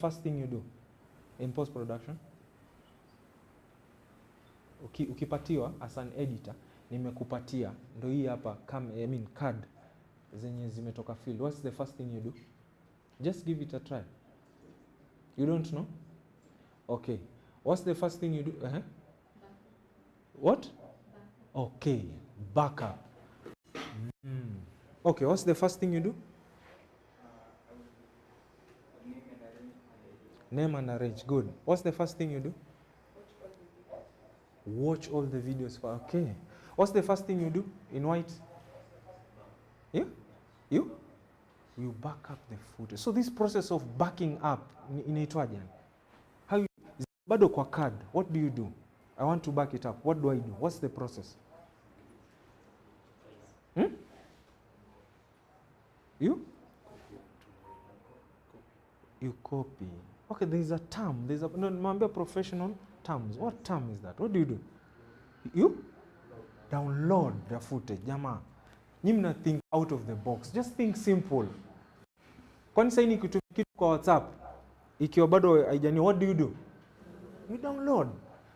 First thing you do in post production, ukipatiwa as an editor, nimekupatia ndo hii hapa card zenye zimetoka field, what's the first thing you do? Just give it a try. You don't know? Okay. What's the first thing you do? What? Okay, backup. Okay, what's the first thing you do? Name and arrange. Good. What's the first thing you do? Watch all the videos. Okay. What's the first thing you do in white? Yeah? You back up the footage. So this process of backing up inaitwaje? How you bado kwa card, what do you do? I want to back it up. What do I do? What's the process? You copy. Okay, there's a term. Remember professional terms. What term is that? What do you do? You download the footage. Jamaa, nyi mna think out of the box. Just think simple. Kwani sasa kitu kwa WhatsApp ikiwa bado haijani, what do you do? You download.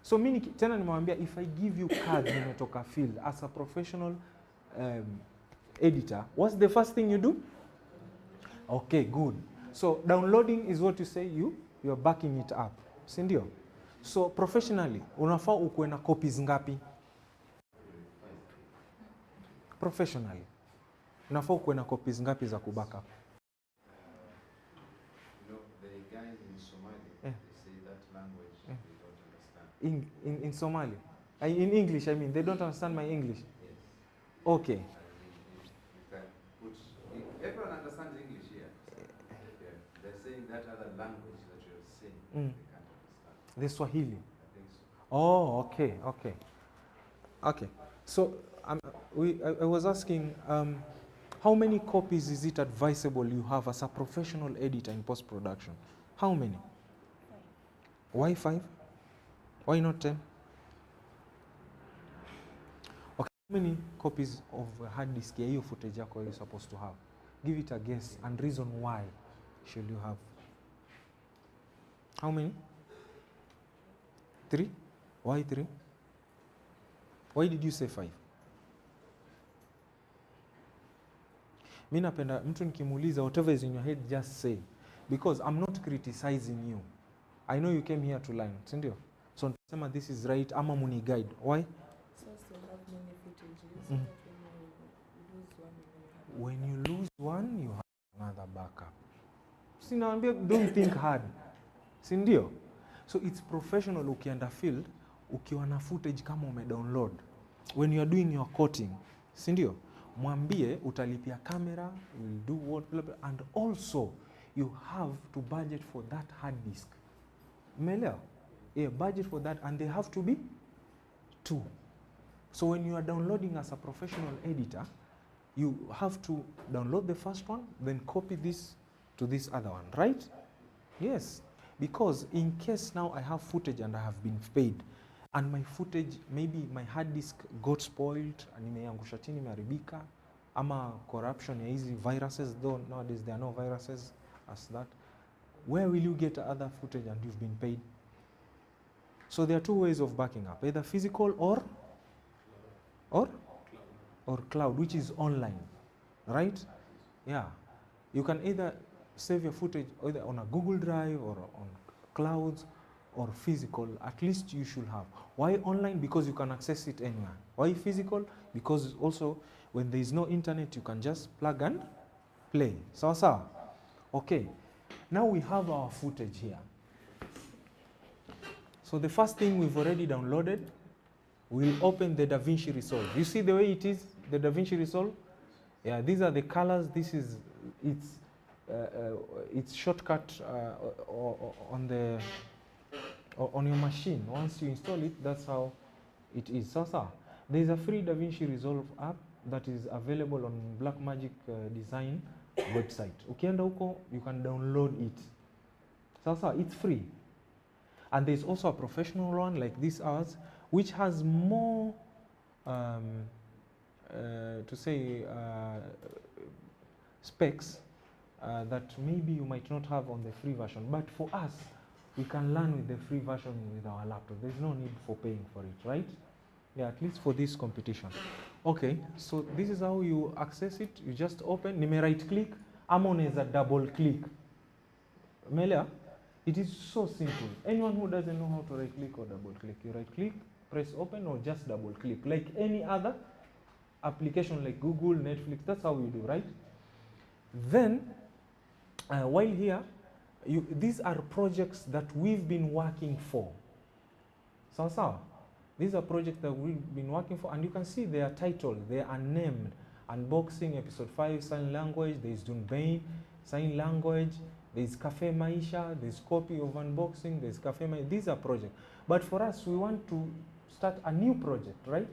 So mimi tena nimwambia, if I give you cards nimetoka field as a professional editor, what's the first thing you do? Okay, good. So downloading is what you say you're backing it up. Si ndio? So professionally, unafaa ukuwe na copies ngapi? Professionally, unafaa ukuwe na copies ngapi za kubackup? The guys in Somalia, they say that language they don't understand. In Somali? In English, I mean, they don't understand my English? Yes. Okay. Everyone understands English here. They're saying that other language that you're saying, they can't understand. The Swahili? I think so. Oh, okay. Okay. So I was asking, how many copies is it advisable you have as a professional editor in post-production? How many? 5. Why 5? Why not 10? Okay, how many copies of hard disk ya hiyo footage yako are you supposed to have? Give it a guess and reason why should you have. How many? 3? Why 3? Why did you say 5? Mimi napenda mtu nikimuuliza whatever is in your head just say, because I'm not criticizing you. I know you came here to learn, si ndio? So nasema this is right ama muni guide. Why? So still have many footages, so that when you lose one you have another backup. Si naambia don't think hard. Si ndio? So it's professional ukienda field ukiwa na footage kama umedownload. When you are doing your cutting, si ndio? Mwambie utalipia camera, will do what, blah, blah, and also you have to budget for that hard disk. Umeelewa? Yeah, budget for that, and they have to be 2. So when you are downloading as a professional editor, you have to download the first one, then copy this to this other one, right? Yes, because in case now I have footage and I have been paid, and my footage, maybe my hard disk got spoiled, nimeangusha chini imeharibika, ama corruption ya hizi viruses, though nowadays there are no viruses as that, where will you get other footage and you've been paid? So there are 2 ways of backing up, either physical or cloud, which is online, right? Yeah, you can either save your footage either on a Google Drive or on clouds or physical. At least you should have. Why online? Because you can access it anywhere. Why physical? Because also when there is no internet you can just plug and play. Sawa. Okay, now we have our footage here. So the first thing we've already downloaded, we'll open the DaVinci Resolve. You see the way it is, the DaVinci Resolve? Yeah, these are the colors. This is its shortcut on your machine. Once you install it, that's how it is. So there's a free DaVinci Resolve app that is available on Blackmagic Design website. Ukienda huko, you can download it. So it's free. And there's also a professional one like this ours, which has more specs that maybe you might not have on the free version. But for us, we can learn with the free version with our laptop. There's no need for paying for it, right? Yeah, at least for this competition. Okay, so this is how you access it. You just open, nime right click, ama unaweza double click. Umeelewa? It is so simple. Anyone who doesn't know how to right click or double click, you right click, press open or just double click. Like any other application like Google, Netflix, that's how you do, right? Then, while here, these are projects that we've been working for. So, these are projects that we've been working for, and you can see they are titled, they are named. Unboxing, episode 5, sign language, there is Dunbain, sign language, there is Cafe Maisha, there is copy of unboxing, there is Cafe Maisha. These are projects. But for us, we want to start a new project, right?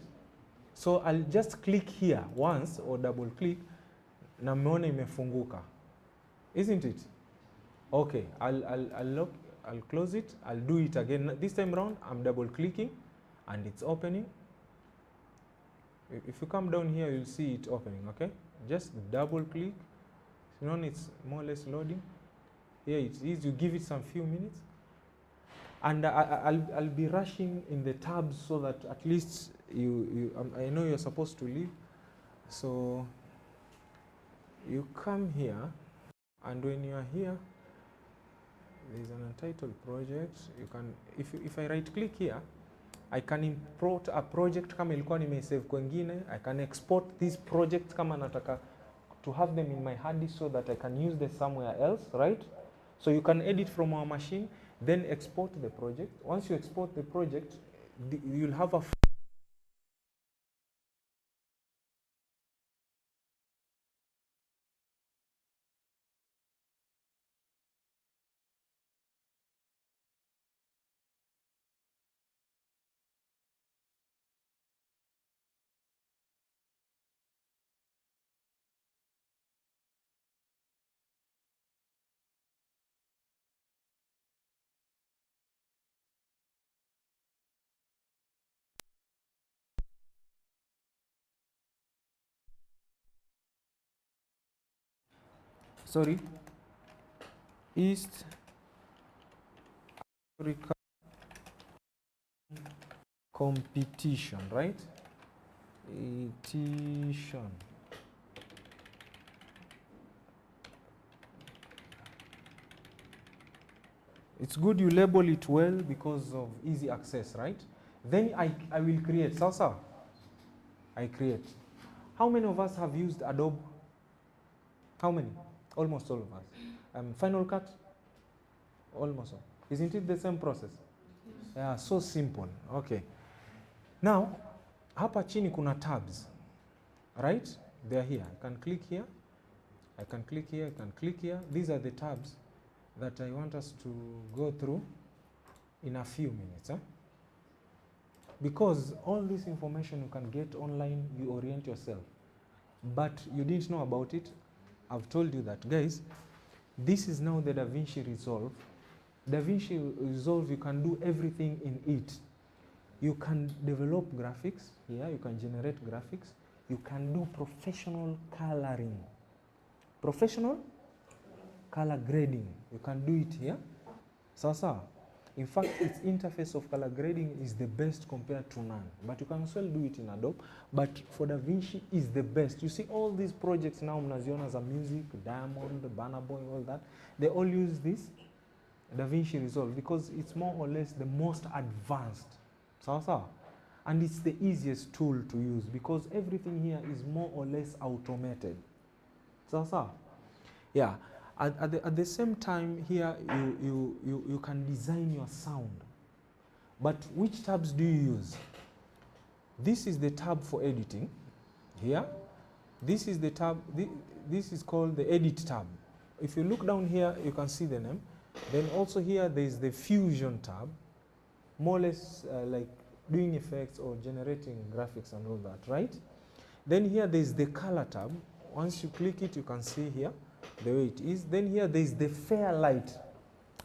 So I'll just click here once or double click, na mmeona imefunguka. Isn't it? Okay, I'll close it. I'll do it again. This time around, I'm double clicking and it's opening. If you come down here, you'll see it opening, okay? Just double click. You know, it's more or less loading. Here it is. You give it some few minutes. And I'll be rushing in the tabs so that at least I know you're supposed to leave. So you come here, and when you are here, there's an untitled project. You can, if I right click here, I can import a project kama ilikuwa nimesave kwengine. I can export these projects kama nataka to have them in my hard disk so that I can use them somewhere else, right? So you can edit from our machine, then export the project. Once you export the project, you'll have a East Africa competition, right? Competition. It's good you label it well because of easy access, right? Then I will create. Sasa, I create. How many of us have used Adobe? How many? Almost all of us. Final Cut? Almost all. Isn't it the same process? Yeah, so simple. Okay. Now, hapa chini kuna tabs, right? They're here. I can click here. I can click here. I can click here. These are the tabs that I want us to go through in a few minutes. Because all this information you can get online, you orient yourself. But you didn't know about it. I've told you that, guys. This is now the DaVinci Resolve. DaVinci Resolve, you can do everything in it. You can develop graphics here, you can generate graphics, you can do professional coloring. Professional color grading, you can do it here. Sasa, in fact, its interface of color grading is the best compared to none. But you can also do it in Adobe. But for DaVinci is the best. You see all these projects now, mnaziona za music, Diamond, Burna Boy, all that, they all use this DaVinci Resolve because it's more or less the most advanced. Sasa. And it's the easiest tool to use because everything here is more or less automated. Sasa. Yeah. At the same time here, you can design your sound. But which tabs do you use? This is the tab for editing here. This is the tab, this is called the edit tab. If you look down here, you can see the name. Then also here, there is the fusion tab, more or less like doing effects or generating graphics and all that, right? Then here, there is the color tab. Once you click it, you can see here the way it is. Then here, there is the Fairlight.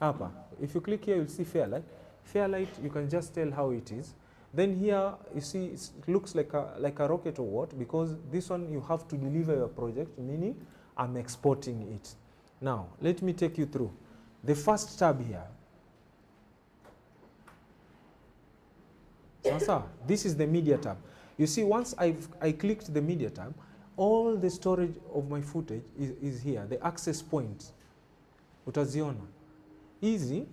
Upper. If you click here, you'll see Fairlight. Fairlight, you can just tell how it is. Then here, you see, it looks like a rocket or what, because this one, you have to deliver your project, meaning I'm exporting it. Now, let me take you through. The first tab here. Sasa, this is the media tab. You see, once I clicked the media tab, all the storage of my footage is here. The access points. Utaziona. Easy.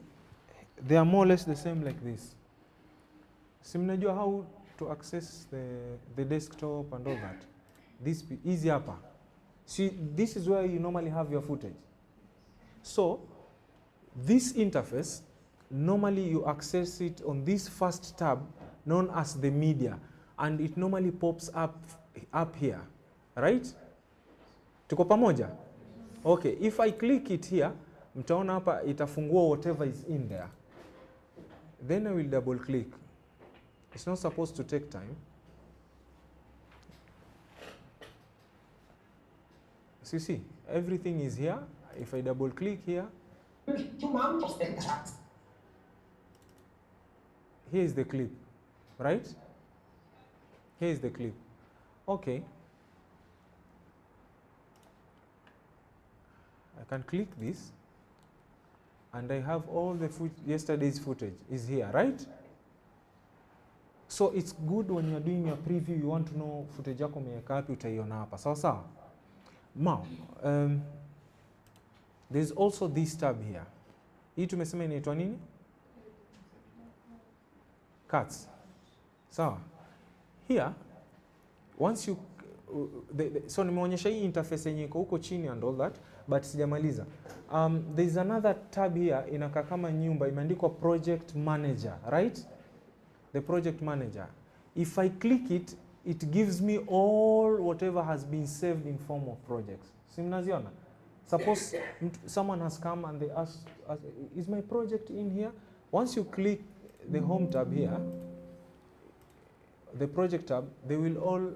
They are more or less the same like this. Si mnajua how to access the desktop and all that. This easy hapa. See, this is where you normally have your footage. So, this interface, normally you access it on this first tab known as the media, and it normally pops up here, right? Tuko pamoja? Okay, if I click it here, mtaona hapa itafungua whatever is in there. Then I will double click. It's not supposed to take time. So you see, everything is here. If I double click here, here is the clip, right? Here is the clip. Okay. I can click this, and I have all the yesterday's footage is here, right? So it's good when you're doing your preview, you want to know footage yako umeweka wapi, utaiona hapa. Sawa sawa? Now, there's also this tab here. Hii tumesema inaitwa nini? Cuts. Sawa? Here, once you so nimeonyesha hii interface yenye iko huko chini and all that, but sijamaliza. There's another tab here inakaa kama nyumba, imeandikwa project manager, right? The project manager. If I click it, it gives me all whatever has been saved in form of projects. Si mnaziona? Suppose someone has come and they ask, is my project in here? Once you click the home tab here, the project tab, they will all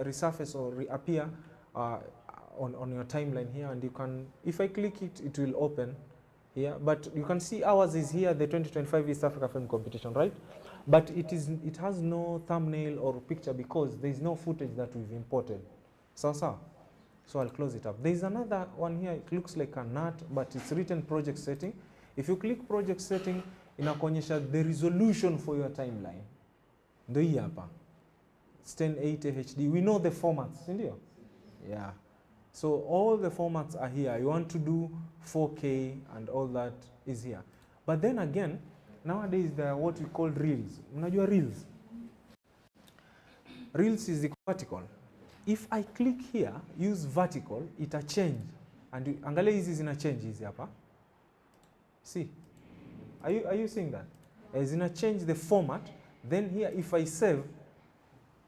resurface or reappear on your timeline here, and you can, if I click it, it will open here. But you can see ours is here, the 2025 East Africa Film Competition, right? But it has no thumbnail or picture because there is no footage that we've imported. So I'll close it up. There is another one here. It looks like a nut, but it's written project setting. If you click project setting, inakuonyesha the resolution for your timeline. Ndio hii hapa. It's 1080 HD. We know the formats, ndio? Yeah. So all the formats are here. You want to do 4K and all that is here. But then again, nowadays there are what we call reels. Unajua reels? Reels is the vertical. If I click here, use vertical, it'a change. And angalia hizi zina change hizi hapa. See? Are you seeing that? Zina change the format. Then here, if I save,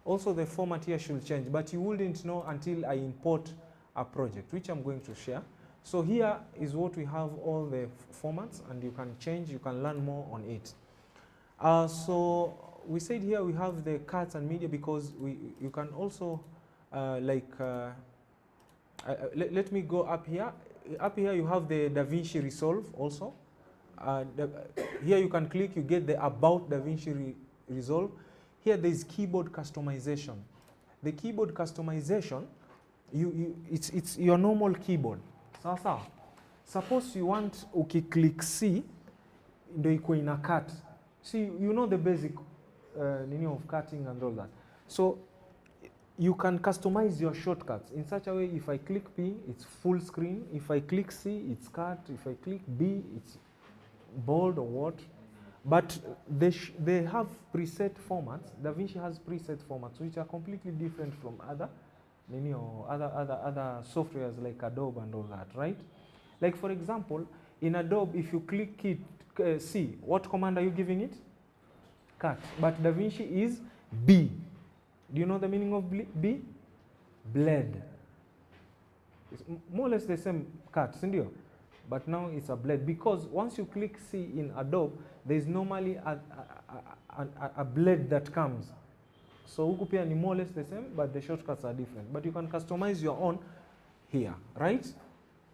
also the format here should change. But you wouldn't know until I import a project, which I'm going to share. So here is what we have, all the formats, and you can change, you can learn more on it. So we said here we have the cuts and media because you can also let me go up here. Up here you have the DaVinci Resolve also. Here you can click, you get the About DaVinci Resolve. Here there is keyboard customization. The keyboard customization, it's your normal keyboard. Sasa, suppose you want ukiclick C, ndio iko ina cut. See, you know the basic meaning of cutting and all that. So you can customize your shortcuts in such a way. If I click P, it's full screen. If I click C, it's cut. If I click B, it's bold or what. But they have preset formats. DaVinci has preset formats which are completely different from other softwares like Adobe and all that, right? Like for example, in Adobe, if you click it, C, what command are you giving it? Cut. But DaVinci is B. Do you know the meaning of B? Bled. It's more or less the same cut, sindio? But now it's a bled because once you click C in Adobe, there is normally a bled that comes. So huku pia ni more or less the same, but the shortcuts are different. But you can customize your own here, right?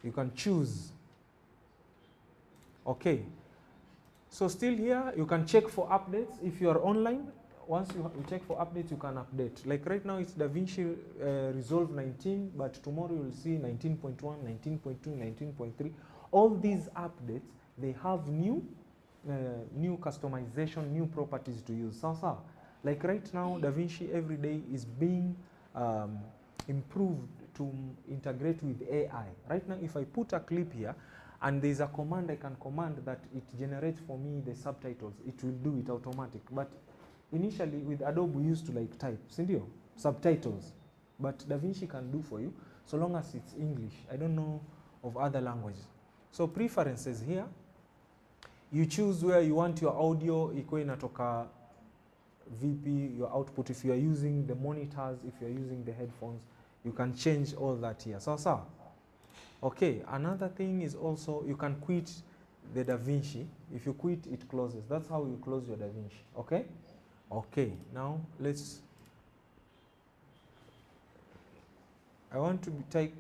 You can choose. Okay. So still here, you can check for updates if you are online. once you check for updates, you can update. Like right now it's DaVinci Resolve 19, but tomorrow you'll see 19.1, 19.2, 19.3. All these updates, they have new customization, new properties to use. So, like right now, DaVinci every day is being improved to integrate with AI. Right now, if I put a clip here, and there's a command I can command that it generates for me the subtitles, it will do it automatic. But initially with Adobe we used to like type, sindio, subtitles. But DaVinci can do for you, so long as it's English. I don't know of other languages. So preferences here, you choose where you want your audio ikuwe inatoka VP, your output. If you are using the monitors, if you are using the headphones, you can change all that here. So. Okay, another thing is also you can quit the DaVinci. If you quit, it closes. That's how you close your DaVinci. Okay? Okay, now I want to take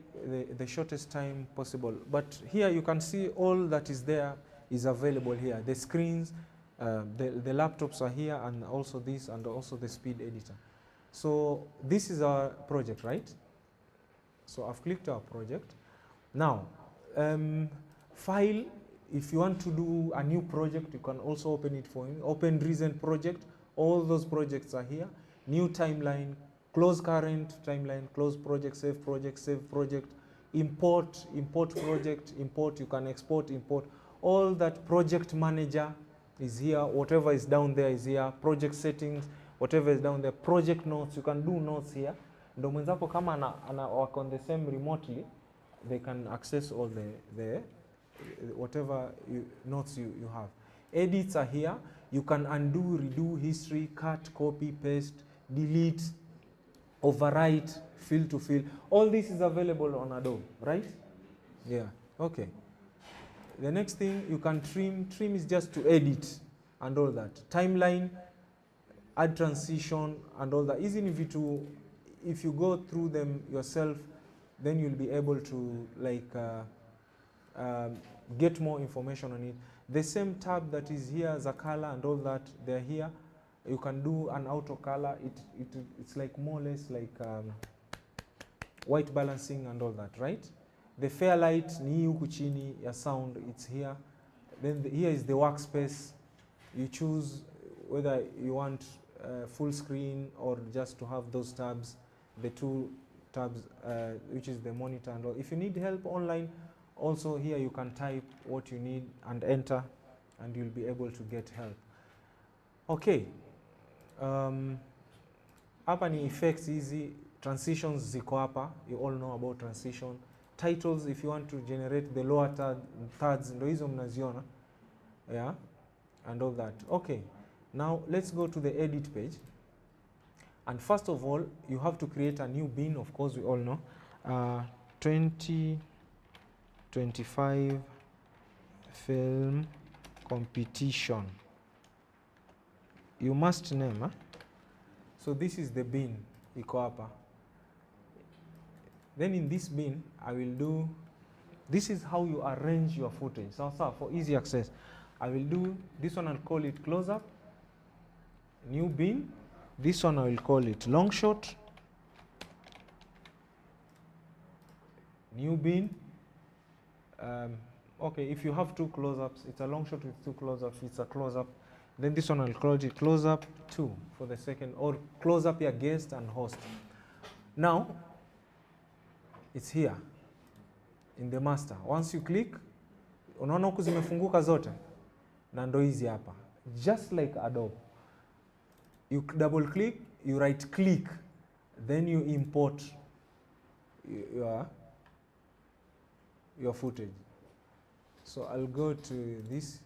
the shortest time possible. But here you can see all that is there is available here. The screens, the laptops are here, and also this, and also the speed editor. So this is our project, right? So I've clicked our project. Now, file, if you want to do a new project, you can also open it for him. Open recent project, all those projects are here. New timeline, close current timeline, close project, save project, import project, import, you can export, import. All that project manager is here, whatever is down there is here, project settings, whatever is down there, project notes, you can do notes here. Ndo mwenzako kama ana work on the same remotely, they can access all the whatever notes you have. Edits are here. You can undo, redo, history, cut, copy, paste, delete, overwrite, fill to fill. All this is available on Adobe, right? Yeah, okay. The next thing, you can trim. Trim is just to edit and all that. Timeline, add transition and all that. Easy if you go through them yourself, then you'll be able to like get more information on it. The same tab that is here, the color and all that, they're here. You can do an auto color. It's like more or less like white balancing and all that, right? The Fairlight ni huku chini ya sound, it's here. Then here is the workspace. You choose whether you want full screen or just to have those tabs, the two tabs, which is the monitor and all. If you need help online, also here you can type what you need and enter, and you'll be able to get help. Okay. Hapa ni effects easy, transitions ziko hapa. You all know about transition. Titles, if you want to generate the lower thirds, ndo hizo mnaziona. Yeah, and all that. Okay. Now let's go to the edit page. And first of all, you have to create a new bin, of course, we all know. 2025 film competition. You must name, huh? So this is the bin, iko hapa. Then in this bin, I will do, this is how you arrange your footage. So for easy access, I will do, this one I'll call it close up, new bin. This one I will call it long shot, new bin. Okay, if you have two close-ups, it's a long shot with two close-ups, it's a close-up. Then this one I'll call it close-up 2 for the second, or close-up your guest and host. Now, it's here in the master. Once you click, unaona huku zimefunguka zote, na ndo hizi hapa. Just like Adobe. You double click, you right click, then you import your footage. So I'll go to this.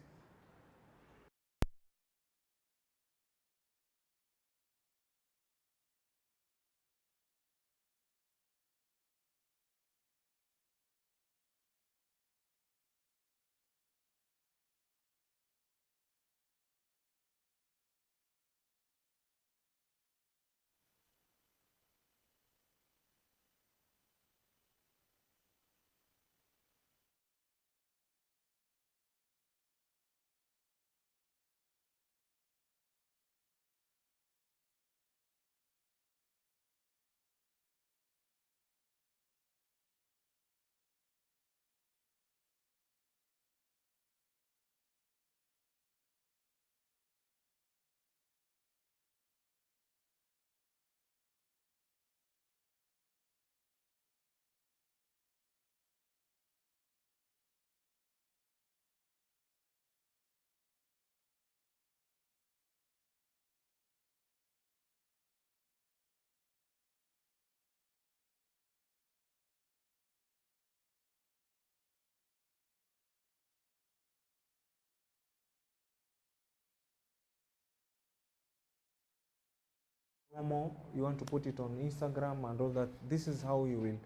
promo, you want to put it on Instagram and all that, this is how you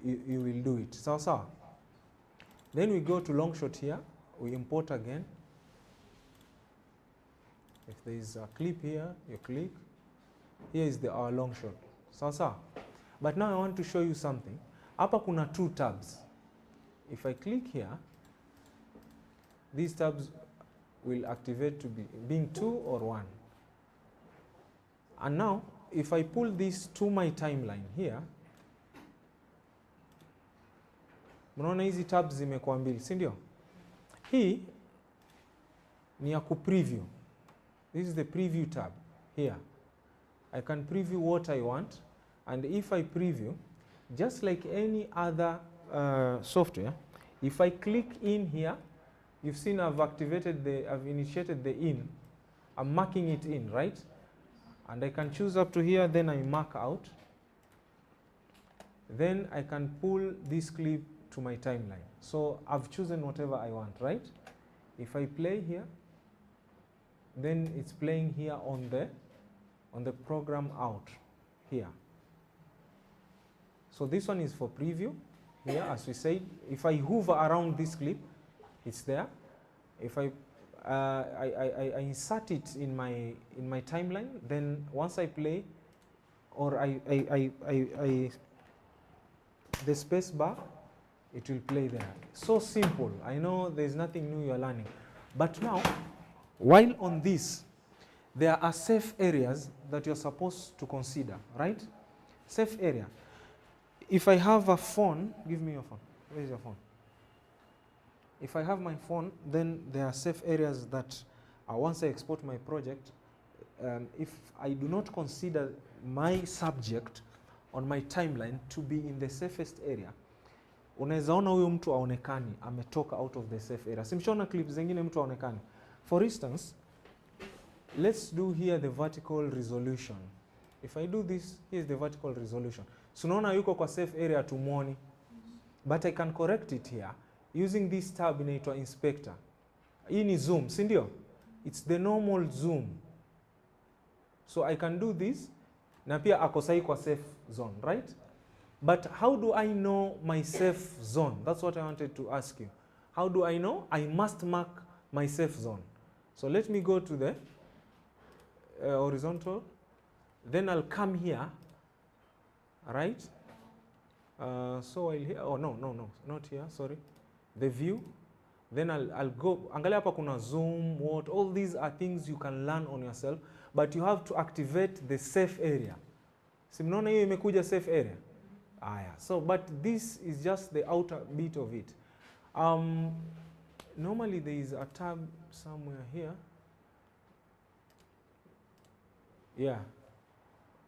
will do it. So then we go to Longshot here, we import again. If there is a clip here, you click. Here is our Longshot. So but now I want to show you something. Hapa kuna 2 tabs. If I click here, these tabs will activate to being 2 or 1. And now, if I pull this to my timeline here, mnaona hizi tabs zimekuwa mbili, si ndio? Hii ni ya ku-preview. This is the preview tab here. I can preview what I want, and if I preview, just like any other software, if I click in here, you've seen I've initiated the in. I'm marking it in, right? And I can choose up to here, then I mark out. Then I can pull this clip to my timeline. So I've chosen whatever I want, right? If I play here, then it's playing here on the program out here. So this one is for preview here, as we said. If I hover around this clip, it's there. If I insert it in my timeline, then once I play, or the space bar, it will play there. So simple. I know there's nothing new you're learning, but now, while on this, there are safe areas that you're supposed to consider, right? Safe area. If I have a phone, give me your phone. Where is your phone? If I have my phone, then there are safe areas that once I export my project, if I do not consider my subject on my timeline to be in the safest area, unaweza ona huyo mtu aonekani ametoka out of the safe area. Simshona clips zingine mtu aonekani. For instance, let's do here the vertical resolution. If I do this, here's the vertical resolution. So unaona yuko kwa safe area tumuoni, but I can correct it here using this tab inaitwa inspector. Hii ni zoom, si ndio? It's the normal zoom. So I can do this, na pia ako sahi kwa safe zone, right? But how do I know my safe zone? That's what I wanted to ask you. How do I know? I must mark my safe zone. So let me go to the horizontal. Then I'll come here, right? So I'll here, oh no, not here, sorry. The view. Then I'll go, angalia hapa kuna zoom, what, all these are things you can learn on yourself, but you have to activate the safe area. Si mnaona hiyo imekuja safe area? Aya, so but this is just the outer bit of it. Normally there is a tab somewhere here. Yeah.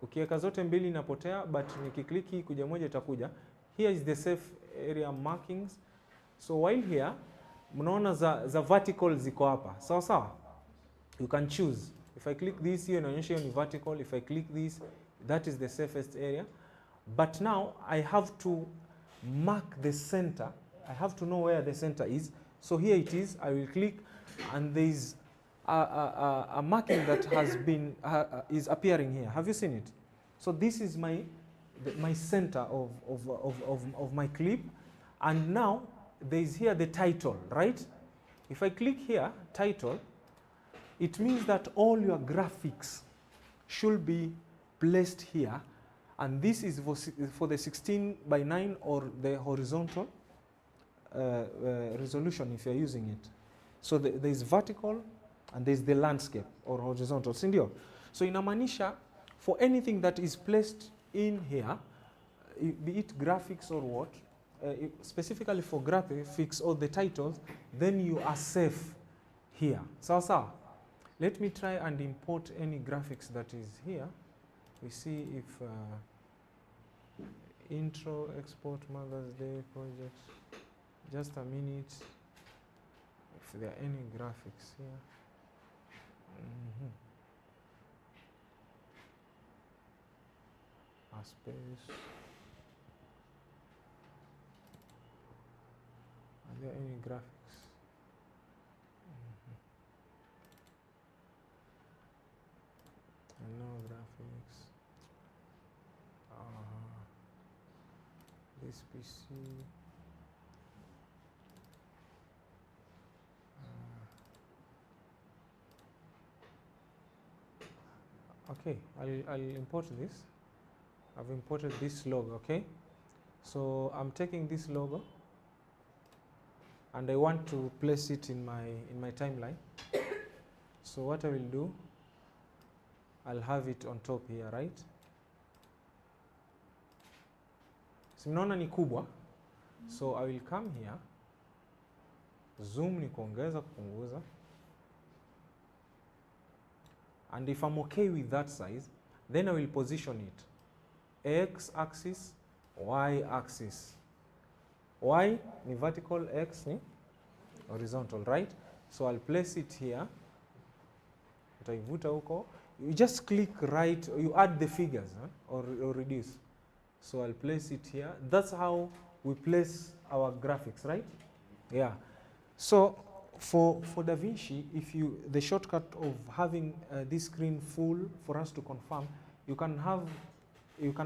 Ukiweka zote mbili inapotea, but nikikliki kuja moja itakuja. Here is the safe area markings. So while here, mnaona za vertical ziko hapa. Sawa sawa? You can choose. If I click this here, inaonyesha hiyo ni vertical. If I click this, that is the safest area. But now I have to mark the center. I have to know where the center is. So here it is. I will click, and there is a marking that has been is appearing here. Have you seen it? So this is my center of my clip, and now there is here the title, right? If I click here, title, it means that all your graphics should be placed here, and this is for the 16:9 or the horizontal resolution if you're using it. So there is vertical and there is the landscape or horizontal, sindio? So inamaanisha for anything that is placed in here, be it graphics or what, specifically for graphics or the titles, then you are safe here. Sawa. Let me try and import any graphics that is here. We see if intro, export, Mother's Day project. Just a minute. If there are any graphics here. A space. Are there any graphics? No graphics. graphics. This PC. Okay, I'll import this. I've imported this logo, okay? So I'm taking this logo and I want to place it in my timeline. So what I will do, I'll have it on top here, right? So mnaona ni kubwa. So I will come here. Zoom ni kuongeza kupunguza. And if I'm okay with that size, then I will position it. X axis, Y axis. Y ni vertical, X ni horizontal, right? So I'll place it here. Utaivuta huko. You just click right, you add the figures or reduce. So I'll place it here. That's how we place our graphics, right? Yeah. So for DaVinci, if you the shortcut of having this screen full for us to confirm, you can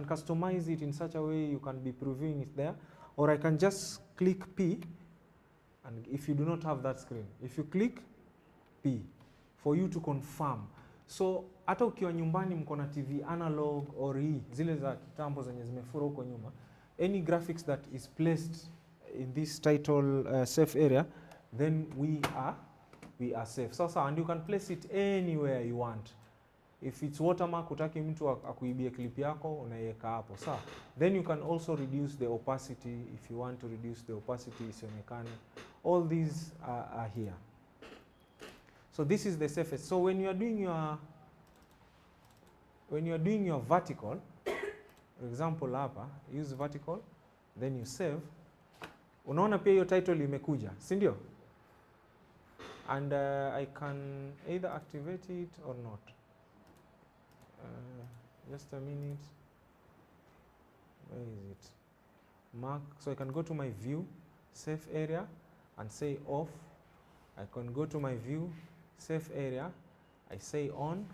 customize it in such a way you can be previewing it there, or I can just click P, and if you do not have that screen, if you click P for you to confirm. So hata ukiwa nyumbani mko na TV analog or hii zile za kitambo zenye zimefura huko nyuma, any graphics that is placed in this title safe area, then we are safe. Sasa, and you can place it anywhere you want. If it's watermark, utaki mtu akuibie clip yako, unaiweka hapo. Sawa. Then you can also reduce the opacity if you want to reduce the opacity isionekane. All these are here. So this is the safest. So when you are doing your vertical, for example hapa, use vertical, then you save. Unaona pia hiyo title imekuja, si ndio? And I can either activate it or not. Just a minute. Where is it? Mark. So I can go to my view, safe area, and say off. I can go to my view, safe area, I say on.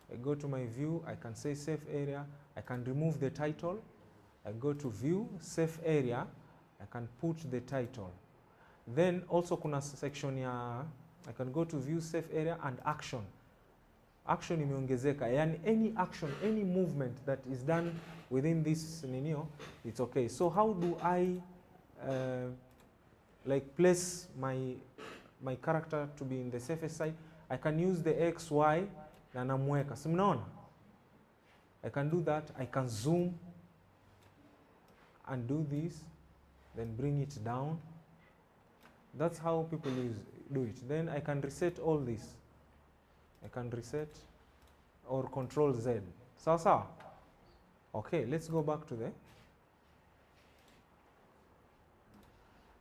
I go to my view, I can say safe area. I can remove the title. I go to view, safe area. I can put the title. Then also kuna section ya, I can go to view, safe area, and action. Action imeongezeka, yani any action, any movement that is done within this ninio, it's okay. So how do I like place my character to be in the safest side? I can use the X, Y, na namweka. Si mnaona? I can do that. I can zoom and do this, then bring it down. That's how people do it. Then I can reset all this. I can reset or Control Z. Sawa. Okay, let's go back to the.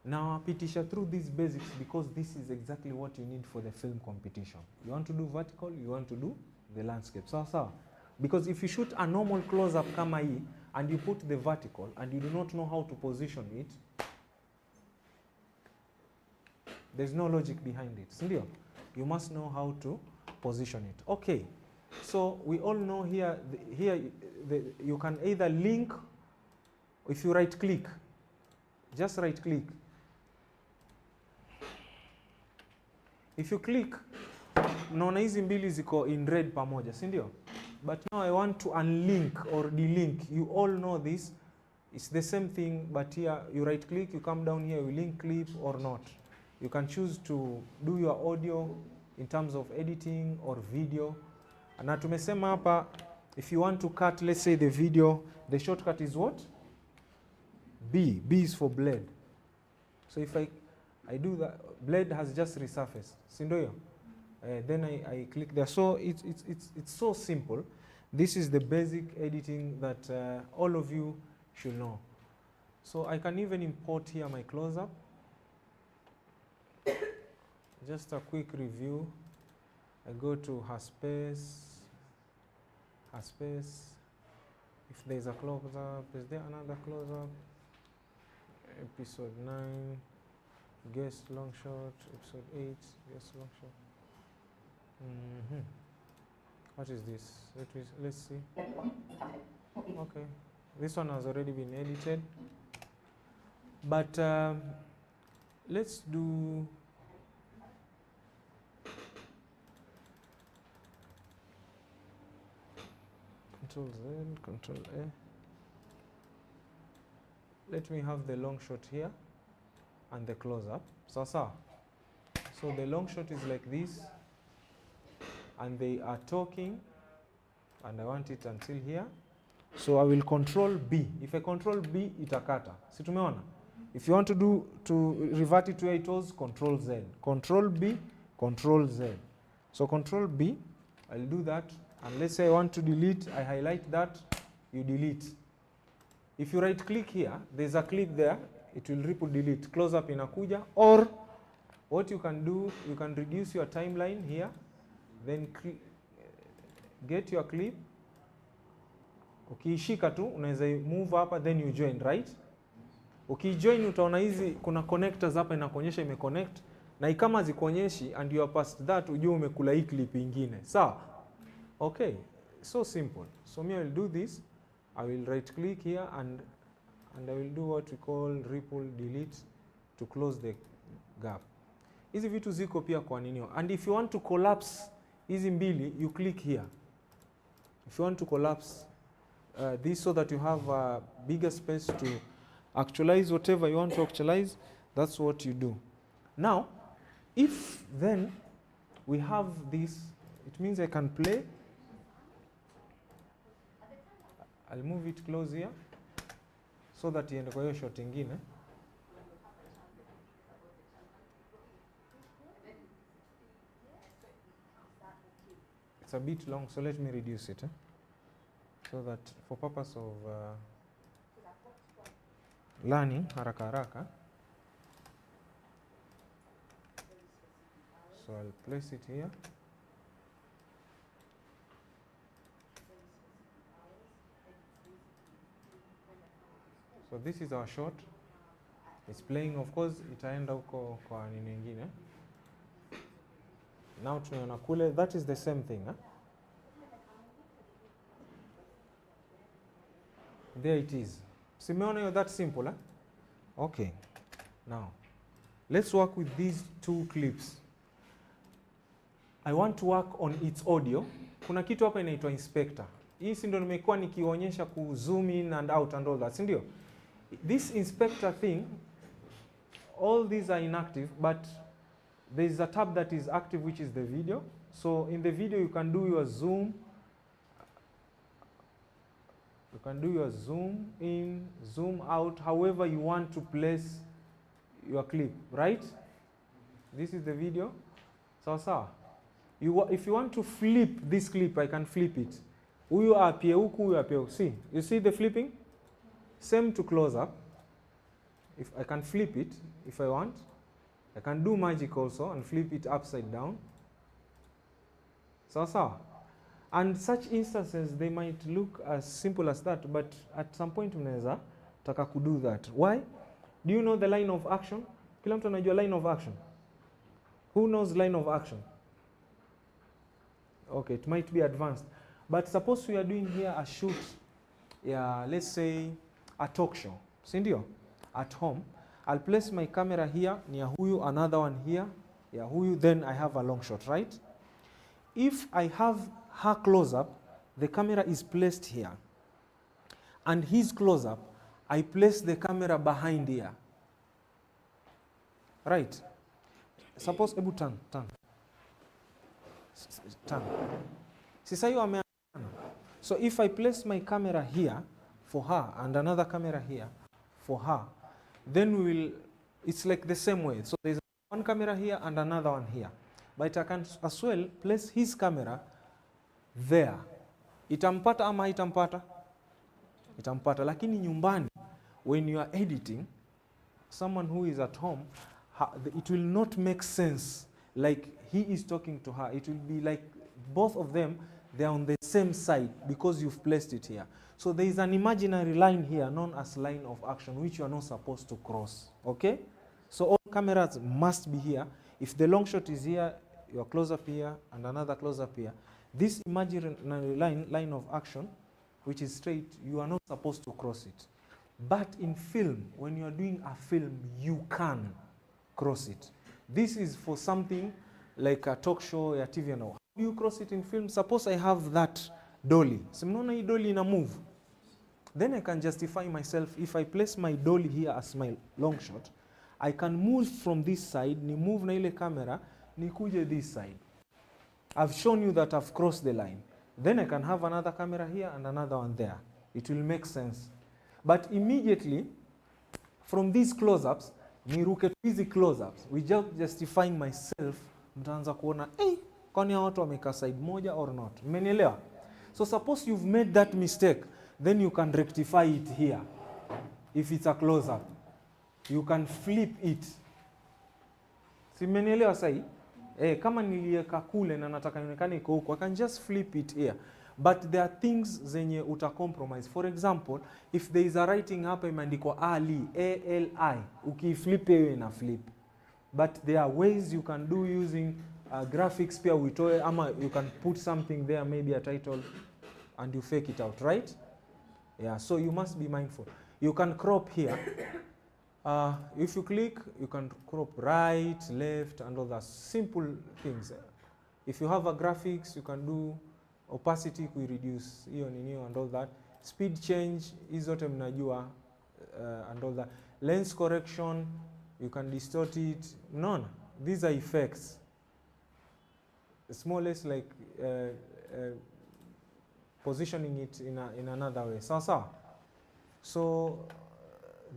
Now pitisha through these basics because this is exactly what you need for the film competition. You want to do vertical, you want to do the landscape. Sawa. Because if you shoot a normal close-up kama hii and you put the vertical and you do not know how to position it, there's no logic behind it. Sindio? You must know how to position it. Okay, so we all know here, you can either link, if you right click, just right click. If you click, naona hizi mbili ziko in red pamoja, si ndio? But now I want to unlink or delink. You all know this. It's the same thing, but here you right click, you come down here, you link clip or not. You can choose to do your audio in terms of editing or video. Na tumesema hapa, if you want to cut, let's say the video, the shortcut is what? B. B is for blend. So if I do that, blend has just resurfaced. Sindoyo? Then I click there. So it's so simple. This is the basic editing that all of you should know. So I can even import here my close-up. Just a quick review. I go to her space. If there's a close-up, is there another close-up? Episode 9, guest long shot. Episode 8, guest long shot. What is this? Let's see. Okay, this one has already been edited, but let's do Control Z, Control A. Let me have the long shot here and the close up. So the long shot is like this, and they are talking, and I want it until here. So I will control B. If I control B, itakata. Si tumeona? If you want to revert it to where it was, Control Z. Control B, Control Z. So Control B, I'll do that. And let's say I want to delete, I highlight that, you delete. If you right click here, there's a clip there, it will ripple delete. Close up inakuja. Or what you can do, you can reduce your timeline here, then get your clip. Ukiishika tu unaweza move hapa, then you join, right? Ukijoin utaona hizi kuna connectors hapa inakuonyesha imeconnect, na kama zikuonyeshi and you are past that, ujue umekula hii clip ingine. Sawa? Okay, so simple. So me I will do this. I will right click here and I will do what we call ripple delete to close the gap. Hizi vitu ziko pia kwa nini. And if you want to collapse hizi mbili, you click here. If you want to collapse this so that you have a bigger space to actualize whatever you want to actualize, that's what you do. Now, if then we have this, it means I can play. I'll move it close here so that iende kwa hiyo shot ingine. It's a bit long, so let me reduce it, so that for purpose of learning haraka haraka. So I'll place it here. So this is our shot. It's playing, of course, itaenda huko kwa nini nyingine. Now tunaona kule, that is the same thing. There it is. Simeona hiyo, that simple. Okay. Now, let's work with these two clips. I want to work on its audio. Kuna kitu hapa inaitwa inspector. Hii si ndio nimekuwa nikionyesha ku zoom in and out and all that, si ndio? This inspector thing, all these are inactive, but there is a tab that is active, which is the video. So in the video you can do your zoom. You can do your zoom in, zoom out, however you want to place your clip, right? This is the video. So if you want to flip this clip, I can flip it. Huyu apie huku, huyu apie huku. See, you see the flipping? Same to close up. If I can flip it, if I want, I can do magic also and flip it upside down. So. And such instances, they might look as simple as that, but at some point mnaweza taka kudo that. Why? Do you know the line of action? Kila mtu anajua line of action. Who knows line of action? Okay, it might be advanced. But suppose we are doing here a shoot, let's say a talk show, si ndio? At home. I'll place my camera here, near huyu, another one here, huyu, then I have a long shot, right? If I have her close-up, the camera is placed here. And his close-up, I place the camera behind here. Right? Suppose, ebu turn. Sisa yu ameana. So if I place my camera here for her and another camera here for her, then it's like the same way. So there's one camera here and another one here. But I can as well place his camera there. Itampata ama itampata? Itampata. Lakini nyumbani, when you are editing, someone who is at home, it will not make sense like he is talking to her. It will be like both of them, they are on the same side because you've placed it here. So there is an imaginary line here known as line of action, which you are not supposed to cross. Okay? So all cameras must be here. If the long shot is here, your close-up here and another close-up here. This imaginary line of action, which is straight, you are not supposed to cross it. But in film, when you are doing a film, you can cross it. This is for something like a talk show ya TV and all. How do you cross it in film? Suppose I have that dolly. So mnaona hii dolly ina move. Then I can justify myself if I place my dolly here as my long shot. I can move from this side, ni move na ile camera, ni kuje this side. I've shown you that I've crossed the line. Then I can have another camera here and another one there. It will make sense. But immediately, from these close-ups, niruke hizi close-ups, without justifying myself, mtaanza kuona, kwani hao watu wameka side moja or not? Mmenielewa? So suppose you've made that mistake, then you can rectify it here. If it's a close-up, you can flip it. Si mmenielewa sahi? Kama niliweka kule na nataka ionekane iko huko, I can just flip it here. But there are things zenye uta compromise. For example, if there is a writing hapa imeandikwa Ali, A-L-I, ukiflip hiyo ina flip. But there are ways you can do using graphics pia uitoe, ama you can put something there, maybe a title, and you fake it out, right? Yeah, so you must be mindful. You can crop here. If you click, you can crop right, left, and all that simple things. If you have a graphics, you can do opacity, we reduce hiyo nini and all that. Speed change, hizo zote mnajua, and all that. Lens correction, you can distort it. None. These are effects. The smallest, like positioning it in another way. So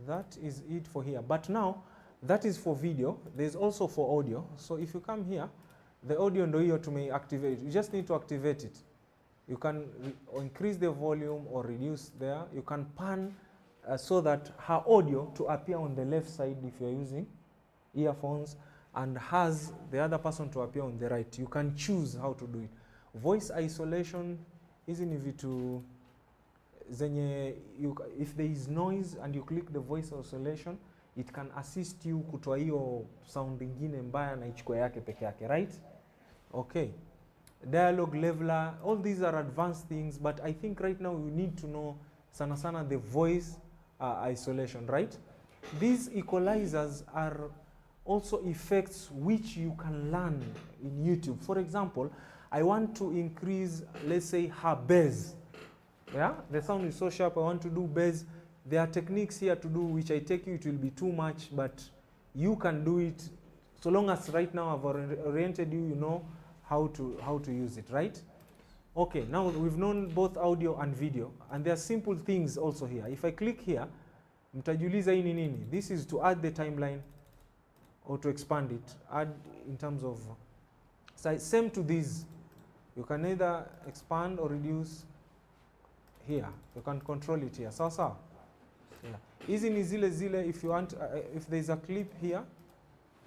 that is it for here. But now, that is for video. There's also for audio. So if you come here, the audio ndo hiyo tume activate. You just need to activate it. You can increase the volume or reduce there. You can pan so that her audio to appear on the left side if you're using earphones, and has the other person to appear on the right. You can choose how to do it. Voice isolation, hizi ni vitu zenye, if there is noise and you click the voice isolation, it can assist you kutoa hiyo sound ingine mbaya na ichukue yake peke yake, right? Okay. Dialogue leveler, all these are advanced things, but I think right now we need to know sana sana the voice isolation, right? These equalizers are also effects which you can learn in YouTube. For example, I want to increase, let's say, her bass. Yeah, the sound is so sharp, I want to do bass. There are techniques here to do which I take you, it will be too much, but you can do it so long as right now I've oriented you, you know how to use it, right? Okay, now we've known both audio and video, and there are simple things also here. If I click here, mtajiuliza hii ni nini? This is to add the timeline or to expand it, add in terms of, same to this. You can either expand or reduce here. You can control it here. Sawa. Yeah. Hizi ni zile if you want, if there is a clip here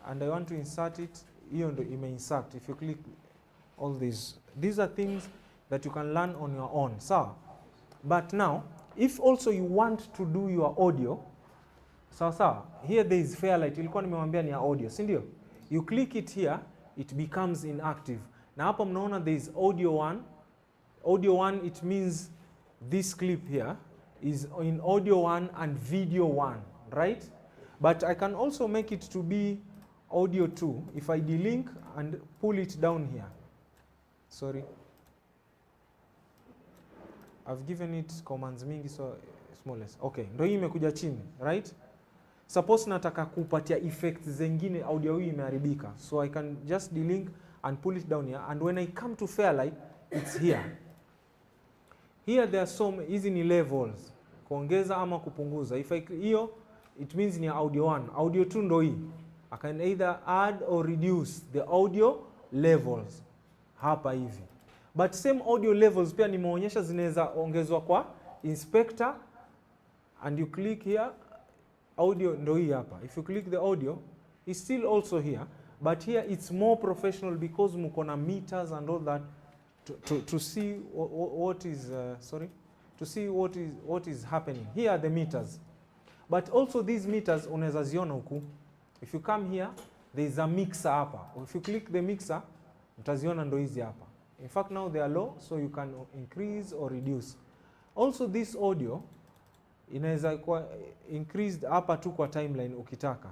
and I want to insert it, hiyo ndo ime-insert. If you click all these are things that you can learn on your own. Sawa. But now, if also you want to do your audio, sawa, here there is Fairlight. Ilikuwa nimewambia ni ya audio, si ndio? You click it here, it becomes inactive. Na hapa mnaona there is audio 1. Audio 1, it means this clip here is in audio 1 and video 1, right? But I can also make it to be audio 2 if I delink and pull it down here. Sorry. I've given it commands mingi, so smallest. Okay, ndo hii imekuja chini, right? Suppose nataka kupatia effects zengine audio hii imeharibika. So I can just delink and pull it down here, and when I come to Fairlight, it's here. Here there are some, hizi ni levels. Kuongeza ama kupunguza. If hiyo, it means ni audio 1. Audio 2 ndo hii. I can either add or reduce the audio levels. Hapa hivi. But same audio levels pia nimeonyesha zinaweza ongezwa kwa inspector, and you click here, audio ndo hii hapa. If you click the audio, it's still also here, but here it's more professional because mko na meters and all that to see what is to see what is happening. Here are the meters. But also these meters unaweza ziona huku. If you come here, there is a mixer hapa. If you click the mixer, Mtaziona ndo hizi hapa. In fact now they are low, so you can increase or reduce. Also this audio inaweza kuwa increased hapa tu kwa timeline ukitaka.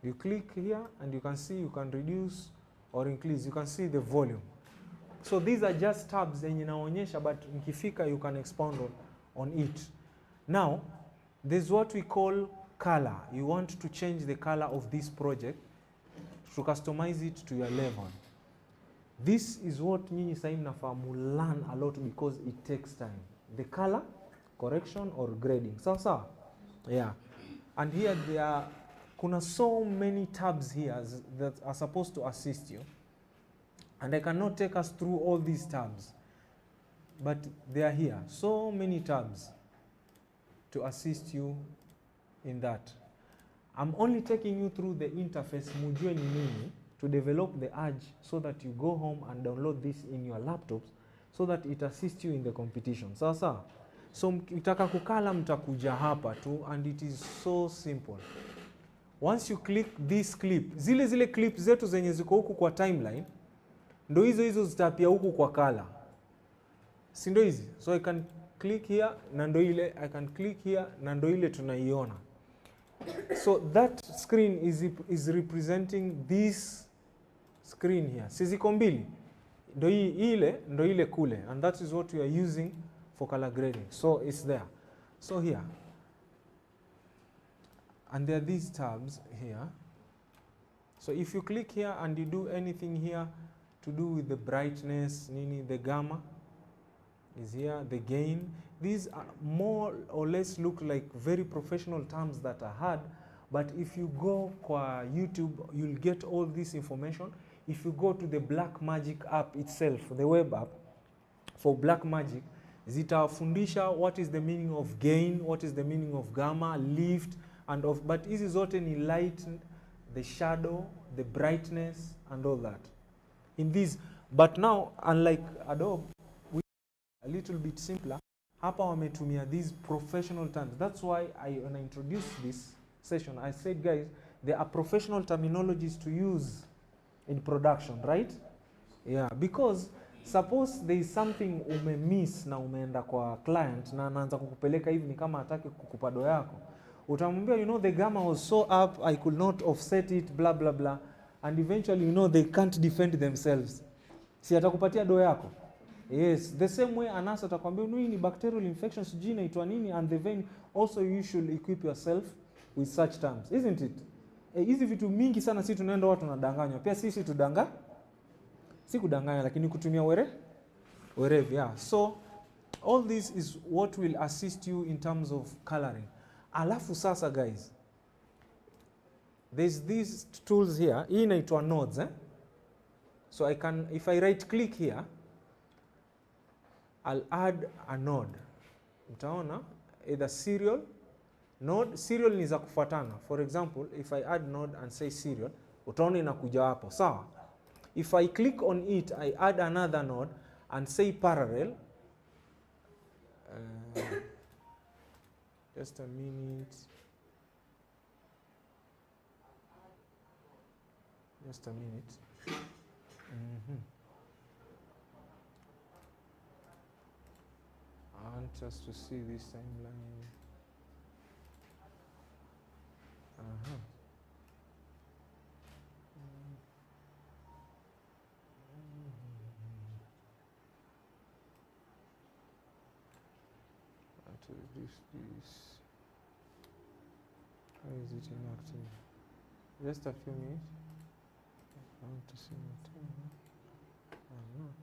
You click here and you can see you can reduce or increase. You can see the volume. So these are just tabs yenye naonyesha, but nikifika you can expound on it. Now there's what we call color. You want to change the color of this project to customize it to your level. This is what nyinyi sasa mnafahamu learn a lot because it takes time. The color correction or grading. Sawa. Yeah. And here there are kuna so many tabs here that are supposed to assist you. And I cannot take us through all these tabs. But they are here. So many tabs to assist you in that. I'm only taking you through the interface mujue ni nini to develop the urge so that you go home and download this in your laptops so that it assists you in the competition. Sasa, so mkitaka kukala mtakuja hapa tu, and it is so simple. Once you click this clip, zile clip zetu zenye ziko huku kwa timeline, ndo hizo zitapia huku kwa kala. Si ndo hizi? So I can click here na ndo ile, I can click here na ndo ile tunaiona. So that screen is representing this screen here. Si ziko mbili? Ndo ile kule, and that is what we are using for color grading. So it's there. So here, and there are these tabs here. So if you click here and you do anything here to do with the brightness, the gamma is here, the gain. These are more or less look like very professional terms that are hard, but if you go kwa YouTube, you'll get all this information. If you go to the Blackmagic app itself, the web app for Blackmagic, zitafundisha what is the meaning of gain, what is the meaning of gamma, lift, and of, but hizi zote ni light, the shadow, the brightness, and all that. In these, but now, unlike Adobe, we are a little bit simpler. Hapa wametumia these professional terms. That's why when I introduced this session, I said, guys, there are professional terminologies to use in production, right? Yeah, because suppose there is something miss na umeenda kwa client na anaanza kukupeleka hivi ni kama hataki kukupa do yako. Utamwambia, the gamma was so up, I could not offset it, blah blah blah, and eventually they can't defend themselves. Si atakupatia do yako. Yes, the same way anasa atakwambia hii ni bacterial infection sijui inaitwa nini, and the vein also you should equip yourself with such terms, isn't it? Hizi vitu mingi sana sisi tunaenda watu tunadanganywa. Pia sisi si kudanganya lakini kutumia werevu. Yeah. So all this is what will assist you in terms of coloring. Alafu sasa guys, there's these tools here. Hii inaitwa nodes, So if I right click here, I'll add a node. Mtaona either serial node. Serial ni za kufuatana. For example, if I add node and say serial, utaona inakuja hapo. Sawa? If I click on it, I add another node and say parallel. Just a minute. Just a minute. I want us to see this timeline. To reduce this. Why is it inactive? Just a few minutes. I want to see my time. Or not.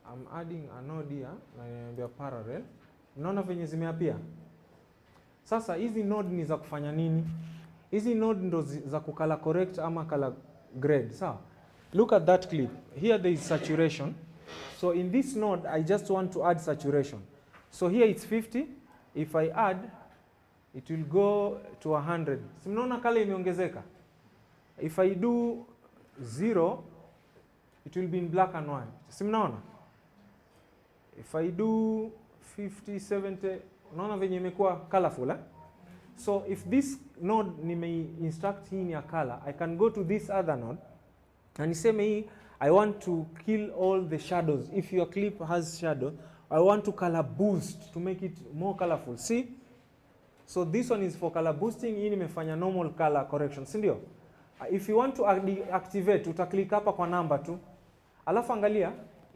I'm adding a node here na niambia parallel. Unaona venye zimeapia? Sasa hizi node ni za kufanya nini? Hizi node ndo za kukala correct ama color grade, sawa? Look at that clip. Here there is saturation. So in this node I just want to add saturation. So here it's 50. If I add, it will go to 100. Si mnaona kala imeongezeka? If I do 0, it will be in black and white. Si mnaona? If I do 50, 70, unaona venye imekuwa colorful, eh? So if this node nime instruct hii ni a color, I can go to this other node and niseme hii I want to kill all the shadows. If your clip has shadow, I want to color boost to make it more colorful. See? So this one is for color boosting, hii nimefanya normal color correction, si ndio? If you want to activate, utaklik hapa kwa number tu. Alafu angalia,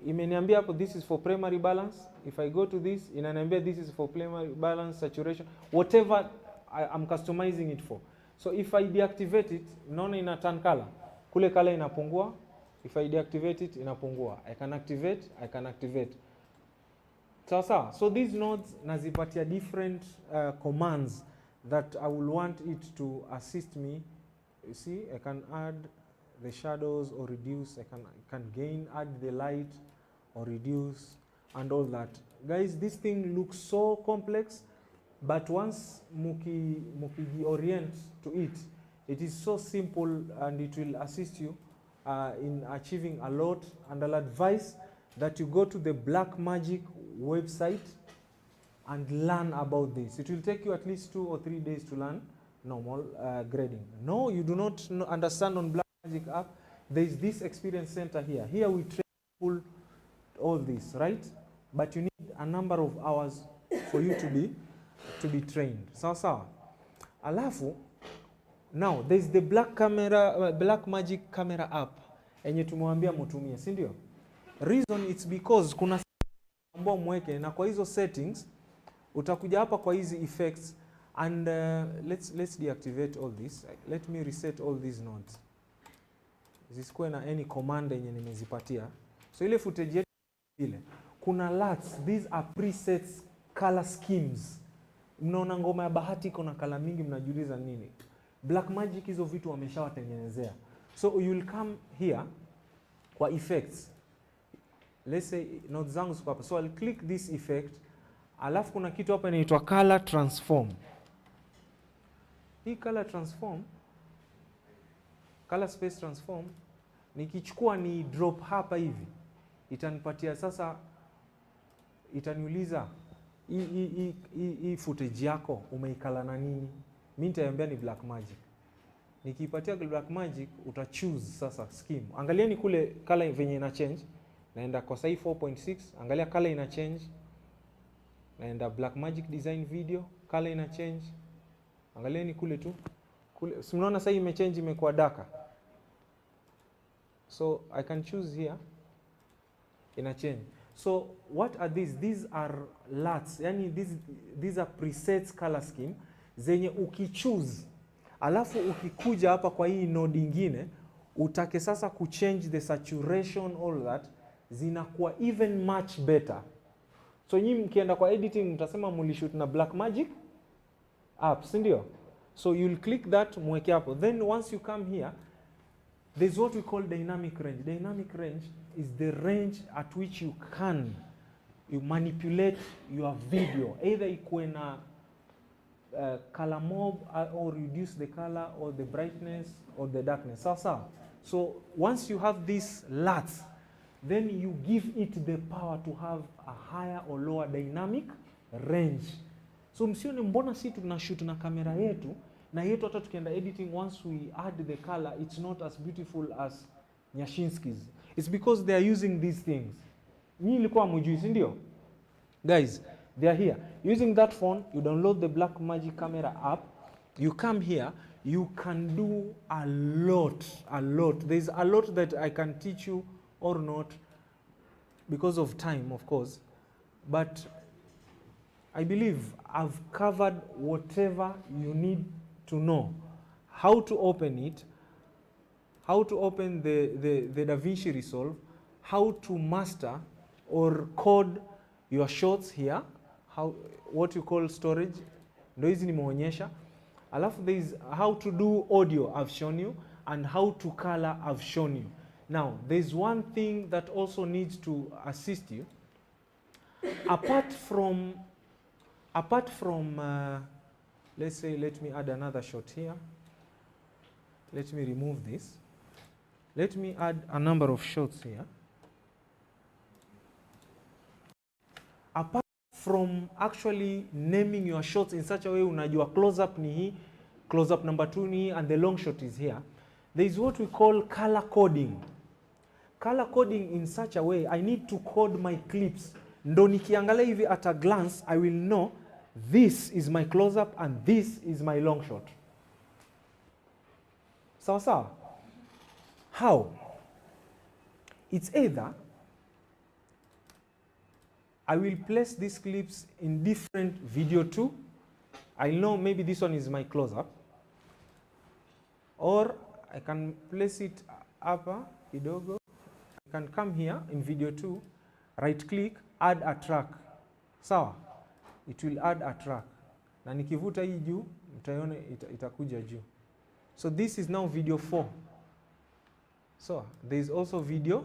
imeniambia hapo this is for primary balance. If I go to this, inaniambia this is for primary balance, saturation, whatever I'm customizing it for. So if I deactivate it, unaona ina turn color. Kule color inapungua. If I deactivate it, inapungua. I can activate. Sawa. So these nodes nazipatia different commands that I will want it to assist me. You see, I can add the shadows or reduce. I can gain, add the light or reduce and all that. Guys, this thing looks so complex, but once muki orient to it, it is so simple and it will assist you in achieving a lot. And I'll advise that you go to the Blackmagic website and learn about this. It will take you at least 2 or 3 days to learn normal grading. No, you do not understand on Blackmagic app. There is this experience center here. Here we train people all this, right? But you need a number of hours for you to be trained. Sawa. Alafu, now there's the Blackmagic camera app enye tumewambia mutumie, si ndio? Reason it's because kuna ambao mweke na kwa hizo settings utakuja hapa kwa hizi effects and let's deactivate all this. Let me reset all these nodes. Zisikuwe na any command yenye nimezipatia. So ile footage yetu ile kuna LUTs, these are presets color schemes. Mnaona ngoma ya Bahati iko na color mingi, mnajiuliza nini? Blackmagic hizo vitu wameshawatengenezea. So you'll come here kwa effects. Let's say nodes zangu ziko hapa. So I'll click this effect. Alafu kuna kitu hapa inaitwa color transform. Hii color transform, color space transform, nikichukua ni drop hapa hivi, itanipatia sasa, itaniuliza hii footage yako umeikala na nini? Mimi nitaambia ni Blackmagic. Nikipatia Blackmagic utachoose sasa scheme. Angalieni kule color venye ina change. Naenda kwa sai 4.6, angalia color ina change. Naenda Blackmagic design video, color ina change. Angalieni kule tu. Kule simnaona sasa imechange, imekuwa darker. So I can choose here. Ina change. So what are these? These are LUTs. Yani these are presets color scheme zenye ukichoose. Alafu ukikuja hapa kwa hii node nyingine utake sasa kuchange the saturation, all that, zinakuwa even much better. So nyinyi mkienda kwa editing mtasema mulishoot na Blackmagic app, si ndio? So you'll click that, mweke hapo. Then once you come here, there's what we call dynamic range. Dynamic range is the range at which you manipulate your video. Either ikuwe na color mob or reduce the color or the brightness or the darkness. So once you have these LUTs, then you give it the power to have a higher or lower dynamic range. So msione mbona si tunashoot na kamera yetu na yetu hata tukienda editing, once we add the color it's not as beautiful as Nyashinsky's. It's because they are using these things. Nyinyi ilikuwa mjui, si ndio? Guys, they are here. Using that phone, you download the Blackmagic camera app. You come here, you can do a lot. There's a lot that I can teach you or not because of time, of course. But I believe I've covered whatever you need to know. How to open it, how to open the DaVinci Resolve, how to master or code your shots here, what you call storage, ndo hizi nimeonyesha. Alafu there is how to do audio, I've shown you, and how to color, I've shown you. Now, there's one thing that also needs to assist you. Apart from let's say, let me add another shot here. Let me remove this. Let me add a number of shots here. Apart from actually naming your shots in such a way, unajua close up ni hii, close up number 2 ni hii, and the long shot is here, there is what we call color coding. Color coding in such a way, I need to code my clips. Ndo nikiangalia hivi at a glance, I will know this is my close up and this is my long shot. Sawa sawa? How? It's either I will place these clips in different video 2. I know maybe this one is my close up. Or I can place it hapa kidogo. I can come here in video 2, right click, add a track. Sawa? It will add a track. Na nikivuta hii juu, mtaiona itakuja juu. So this is now video 4. So there is also video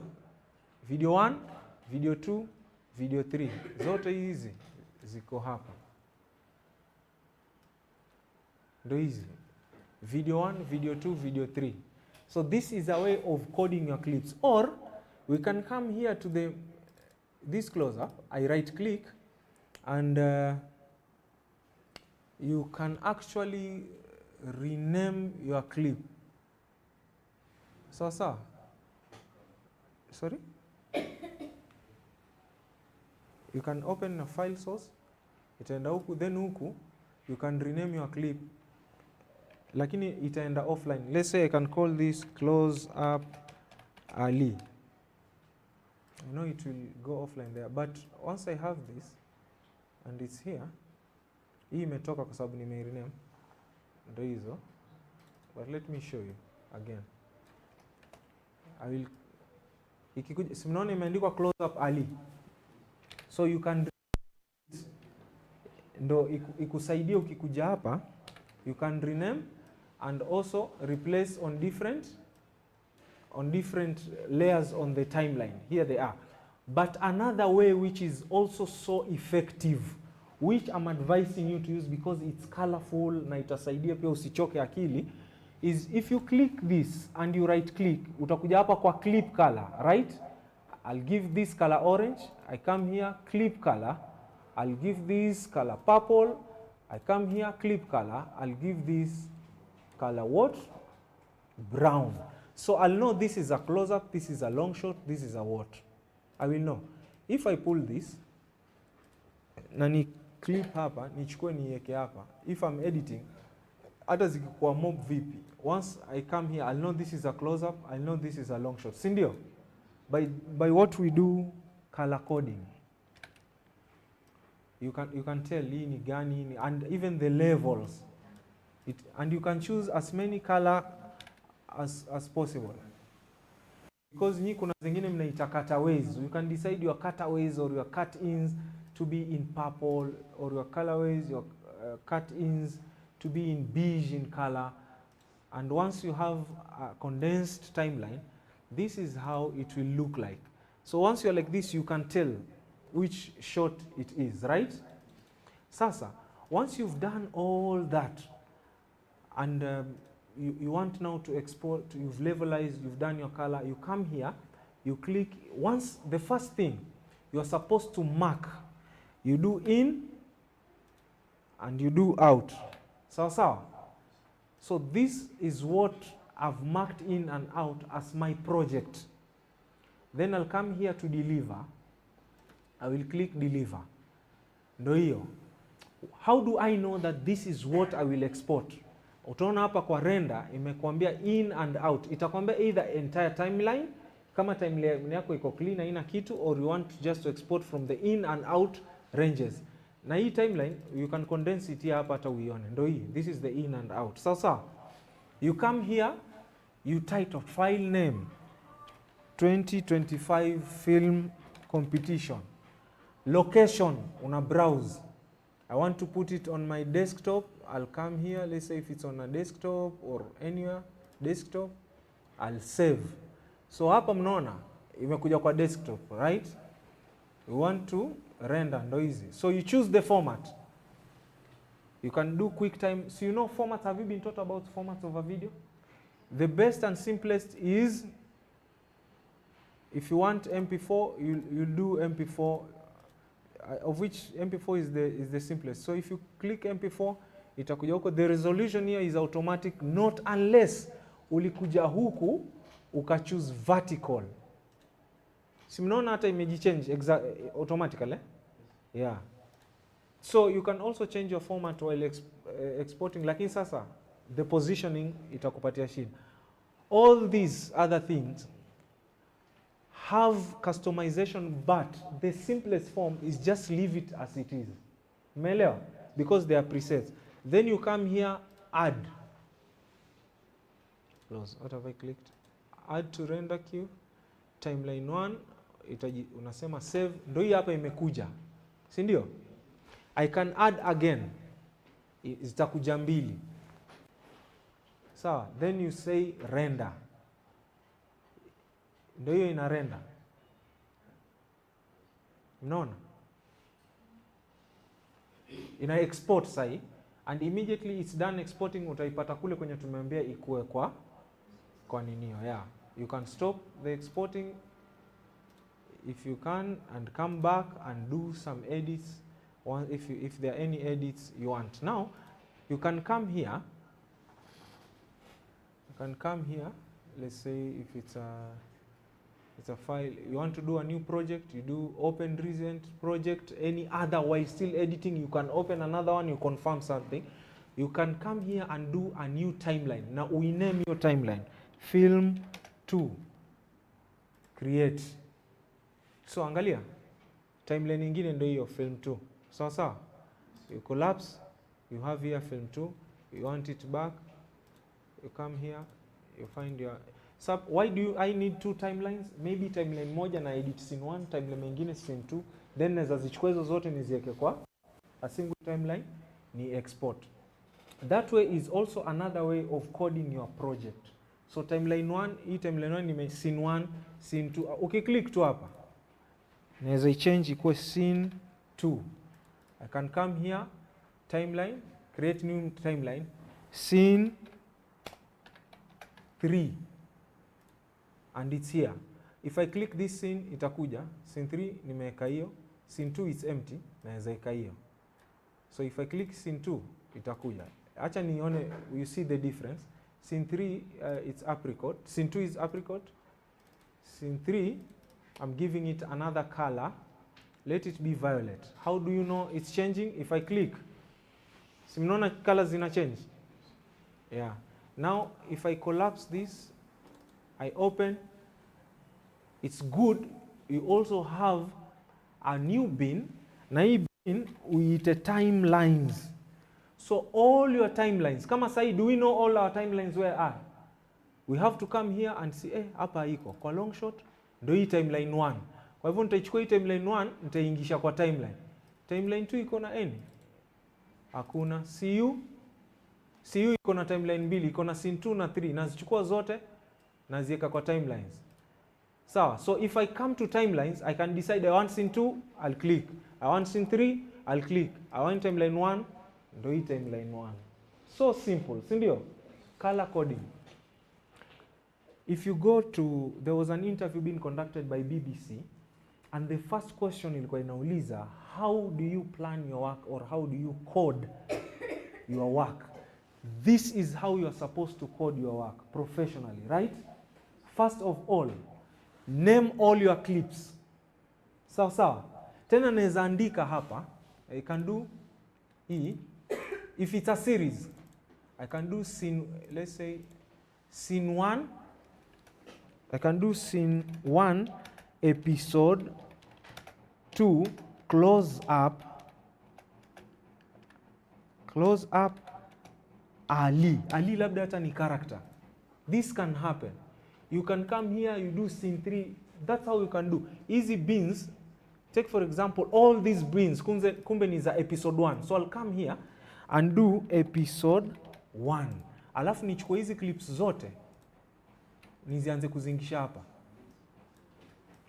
1, video 2, video 3. Zote hizi ziko hapa. Ndo hizi. Video 1, video 2, video 3. So this is a way of coding your clips. Or we can come here to this close-up. I right click and you can actually rename your clip. Sawa. Sorry? You can open a file source. Itaenda huku, then huku you can rename your clip. Lakini itaenda offline. Let's say I can call this close up Ali. I know it will go offline there, but once I have this and it's here, hii imetoka kwa sababu nime rename. Ndio hizo. But let me show you again. I will ikikuja, simnaona imeandikwa close up Ali. So you can ndo ikusaidia ukikuja hapa, you can rename and also replace on different layers on the timeline. Here they are. But another way which is also so effective, which I'm advising you to use because it's colorful na itasaidia pia usichoke akili, is if you click this and you right click, utakuja hapa kwa clip color, right? I'll give this color orange. I come here, clip color. I'll give this color purple. I come here, clip color. I'll give this color what? Brown. So I'll know this is a close-up, this is a long shot, this is a what? I will know. If I pull this, na ni clip hapa, nichukue niweke hapa. If I'm editing, hata zikikuwa mob vipi. Once I come here, I'll know this is a close-up, I'll know this is a long shot. Si ndio? By what we do, color coding. You can tell hii ni gani, and even the levels. And you can choose as many color as possible. Because nyi kuna zingine mnaita cutaways. You can decide your cutaways or your cut-ins to be in purple, or your colorways, your cut-ins to be in beige in color. And once you have a condensed timeline, this is how it will look like. So once you're like this, you can tell which shot it is, right? Sasa, once you've done all that, and you want now to export, you've levelized, you've done your color, you come here, you click, once, the first thing, you're supposed to mark, you do in, and you do out. Sawa. So this is what I've marked in and out as my project. Then I'll come here to deliver. I will click deliver. Ndo hiyo. How do I know that this is what I will export? Utaona hapa kwa render imekuambia in and out. Itakwambia either entire timeline, kama timeline yako iko clean haina kitu, or you want just to export from the in and out ranges. Na hii timeline you can condense it here hapa hata uione. Ndo hii. This is the in and out. Sasa you come here, you title file name 2025 film competition. Location, una browse. I want to put it on my desktop. I'll come here, let's say if it's on a desktop or anywhere, desktop, I'll save. So hapa mnaona, imekuja kwa desktop, right? We want to render, ndo easy. So you choose the format. You can do QuickTime. So you know formats, have you been taught about formats of a video? The best and simplest is If you want MP4, you'll do MP4, of which MP4 is the simplest. So if you click MP4, itakuja huko. The resolution here is automatic, not unless ulikuja huku ukachoose vertical. Si mnaona hata imejichange automatically? Yeah. So you can also change your format while exporting, lakini sasa the positioning itakupatia shida. All these other things have customization, but the simplest form is just leave it as it is. Umeelewa? Because they are presets. Then you come here, add. Close. What have I clicked? Add to render queue. Timeline 1. Unasema save. Ndio hii hapa imekuja. Si ndio? I can add again. Zitakuja mbili. Sawa. Then you say render. Ndio hiyo ina render. Unaona? Ina export sahi, and immediately it's done exporting, utaipata kule kwenye tumeambia ikue kwa ninio. Yeah. You can stop the exporting if you can and come back and do some edits if there are any edits you want. Now you can come here. Let's say if it's a file, you want to do a new project, you do open recent project, any other while still editing, you can open another one, you confirm something. You can come here and do a new timeline. Now we name your timeline film 2, create. So angalia, timeline nyingine ndio hiyo film 2. Sawa. You collapse, you have here film 2, you want it back, you come here, you find your why do I need two timelines? Maybe timeline moja na edit scene 1, timeline nyingine scene 2, then naweza zichukua hizo zote niziweke kwa a single timeline ni export. That way is also another way of coding your project. So timeline 1, hii timeline 1 ni scene 1, scene 2. Ukiclick tu hapa naweza ichange ikuwe scene 2. I can come here, timeline, create new timeline, scene 3. And it's here. If I click this scene, itakuja. Scene 3, nimeweka hiyo. Scene 2 is empty, naweza ika hiyo. So if I click scene 2, itakuja. Acha nione, you see the difference. Scene 3, it's apricot. Scene 2 is apricot. Scene 3, I'm giving it another color. Let it be violet. How do you know it's changing? If I click, si mnaona colors zina change? Yeah. Now, if I collapse this, I open, it's good. You also have a new bin. Na hii bin uite timelines. So all your timelines, kama sahi, do we know all our timelines where are? We have to come here and see, hapa iko. Kwa long shot, ndio hii timeline 1. Kwa hivyo nitaichukua hii timeline 1, nitaingisha kwa timeline. Timeline 2 iko na n? Hakuna. CU iko na timeline 2, iko na scene 2 na 3. Nazichukua zote, naziweka kwa timelines. Sawa. So if I come to timelines, I can decide I want scene 2, I'll click. I want scene 3, I'll click. I want timeline 1, ndio hii timeline 1. So simple, si ndio? Color coding. If you go to, there was an interview being conducted by BBC, and the first question ilikuwa inauliza, how do you plan your work, or how do you code your work? This is how you are supposed to code your work professionally, right? First of all, name all your clips. Sawa. Tena naweza andika hapa, I can do hii. If it's a series, I can do scene, let's say scene 1. I can do scene 1, episode 2, close up Ali labda hata ni character. This can happen. You can come here, you do scene 3. That's how you can do. Easy bins. Take for example, all these bins, kumbe ni za episode 1. So I'll come here and do episode 1. Alafu nichukue hizi clips zote, nizianze kuzingisha hapa.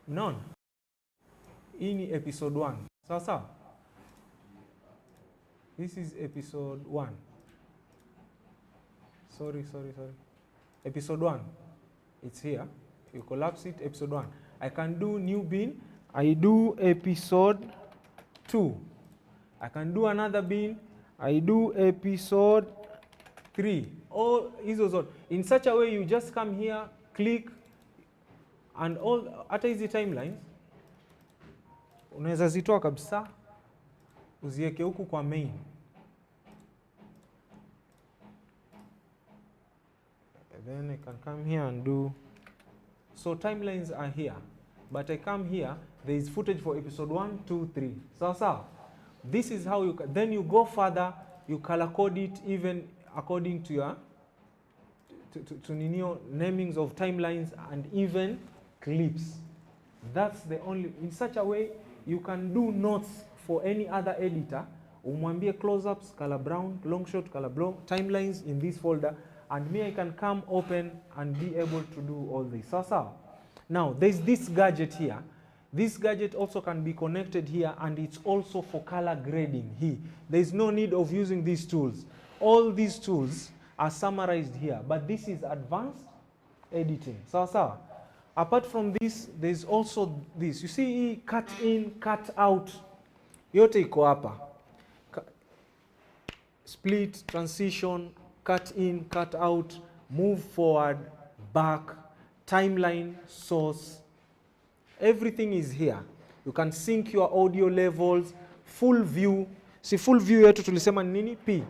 Unaona? Hii ni episode 1. Sawa. This is episode 1. Sorry. Episode 1. It's here. You collapse it, episode 1. I can do new bin, I do episode 2. I can do another bin, I do episode 3. All hizo zote. In such a way you just come here, click, and all, hata hizi timelines unaweza zitoa kabisa uziweke huku kwa main. And then I can come here and do, so timelines are here, but I come here, there is footage for episode 1, 2, 3. So this is how you then you go further, you color code it even according to your to namings of timelines and even clips. That's the only, in such a way you can do notes for any other editor. Umwambie close-ups, color brown, long shot, color brown, timelines in this folder, and me, I can come open and be able to do all this. So now there's this gadget here. This gadget also can be connected here, and it's also for color grading here. There's no need of using these tools. All these tools are summarized here, but this is advanced editing. So apart from this, there's also this. You see, cut in, cut out. Yote iko hapa. Split, transition, cut in, cut out, move forward, back, timeline, source. Everything is here. You can sync your audio levels, full view. See, full view yetu tulisema nini? P.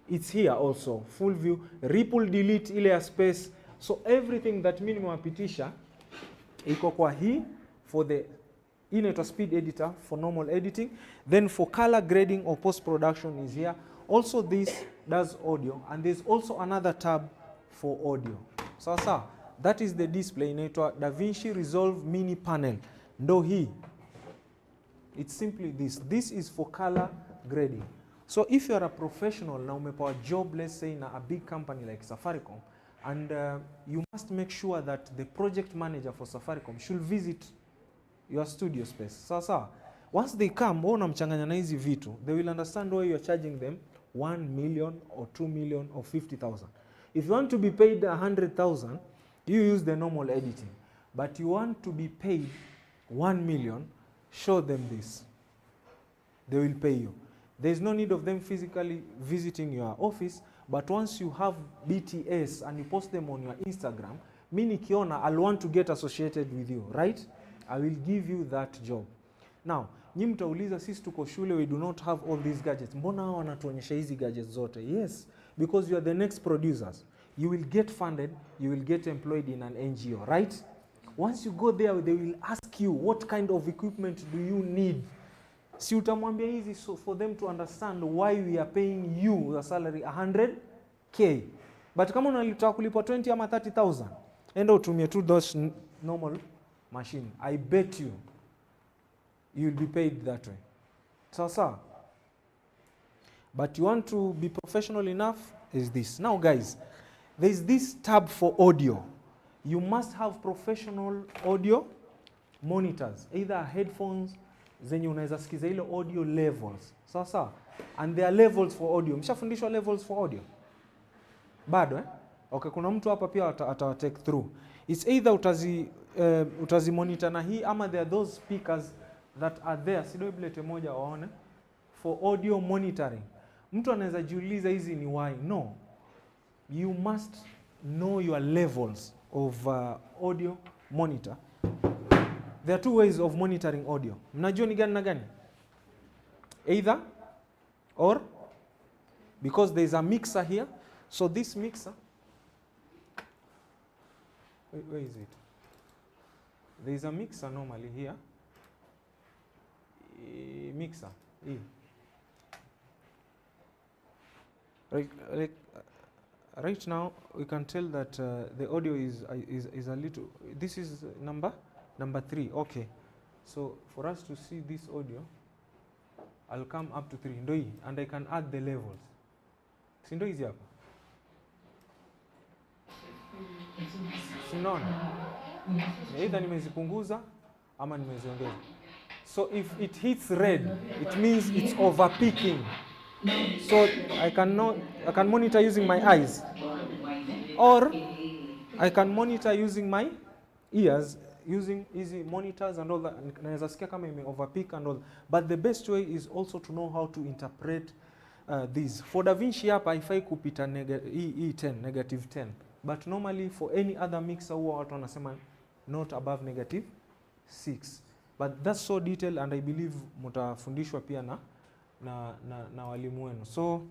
It's here also. Full view, ripple, delete ile ya space. So everything that mimi nimewapitisha iko kwa hii for the inaitwa speed editor for normal editing. Then for color grading or post production is here. Also this does audio, and there's also another tab for audio. So that is the display inaitwa DaVinci Resolve Mini Panel. Ndo hii. It's simply this. This is for color grading. So if you are a professional na umepewa job, let's say na a big company like Safaricom, and you must make sure that the project manager for Safaricom should visit your studio space. So once they come, unamchanganya na hizi vitu, they will understand why you are charging them 1 million or 2 million or 50,000. If you want to be paid 100,000, you use the normal editing. But you want to be paid 1 million, show them this. They will pay you. There is no need of them physically visiting your office, but once you have BTS and you post them on your Instagram, mi nikiona, I'll want to get associated with you, right? I will give you that job. Now, nyi mtauliza, sisi tuko shule, we do not have all these gadgets. Mbona hao wanatuonyesha hizi gadgets zote? Yes, because you are the next producers. You will get funded, you will get employed in an NGO, right? Once you go there, they will ask you, what kind of equipment do you need? Si utamwambia hizi, so for them to understand why we are paying you the salary 100K. But kama unalitaka kulipa 20 ama 30,000, enda utumie tu those normal machine. I bet you will be paid that way. So. But you want to be professional enough, is this. Now guys, there is this tab for audio. You must have professional audio monitors, either headphones zenye unaweza sikiza ile audio levels. So. And there are levels for audio. Mshafundishwa levels for audio? Bado Okay, kuna mtu hapa pia take through. It's either utazi monitor na hii, ama there are those speakers that are there. Sido iblete moja waone for audio monitoring. Mtu anaweza jiuliza hizi ni why? No. You must know your levels of audio monitor. There are two ways of monitoring audio. Mnajua ni gani na gani? Either or, because there is a mixer here. So this mixer, where is it? There is a mixer normally here. Mixer. Right now, we can tell that the audio is a little. This is number 3. Okay. So for us to see this audio, I'll come up to 3. Ndoi, and I can add the levels. Si ndo hizi hapa? Sinaona? Either nimezipunguza ama nimeziongeza. So if it hits red, it means it's overpeaking. So I can monitor using my eyes, or I can monitor using my ears. using easy monitors and all that. Naweza sikia kama ime overpeak and all. But the best way is also to know how to interpret these. For DaVinci hapa haifai kupita hii 10, -10. But normally for any other mixer huwa watu wanasema not above -6. But that's so detailed, and I believe mutafundishwa pia na walimu wenu. So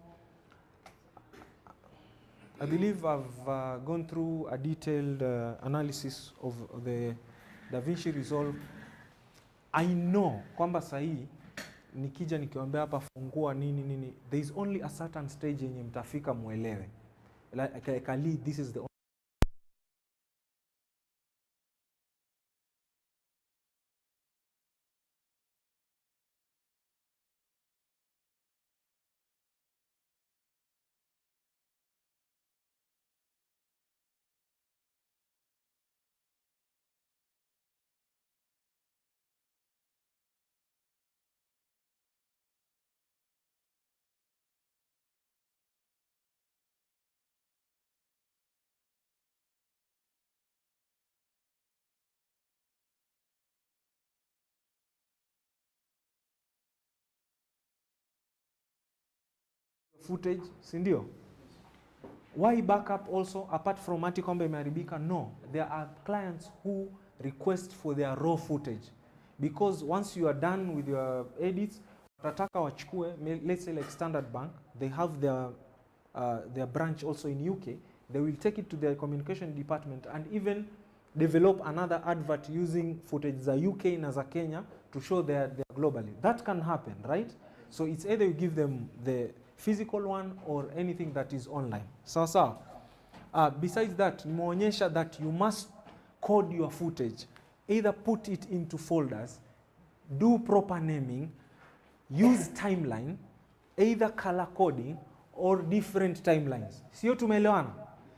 I believe I've gone through a detailed analysis of the DaVinci Resolve. I know kwamba sahi nikija nikiwaambia hapa fungua nini, there is only a certain stage yenye mtafika muelewe. Like Khalid, this is the footage, si ndio? Why backup also apart from ati kwamba imeharibika? No, there are clients who request for their raw footage, because once you are done with your edits, watataka wachukue, let's say like Standard Bank, they have their branch also in UK. They will take it to their communication department and even develop another advert using footage za UK na za Kenya to show their globally. That can happen, right? So it's either you give them the physical one or anything that is online. So, besides that, nimeonyesha that you must code your footage, either put it into folders, do proper naming, use timeline, either color coding or different timelines. Sio tumeelewana?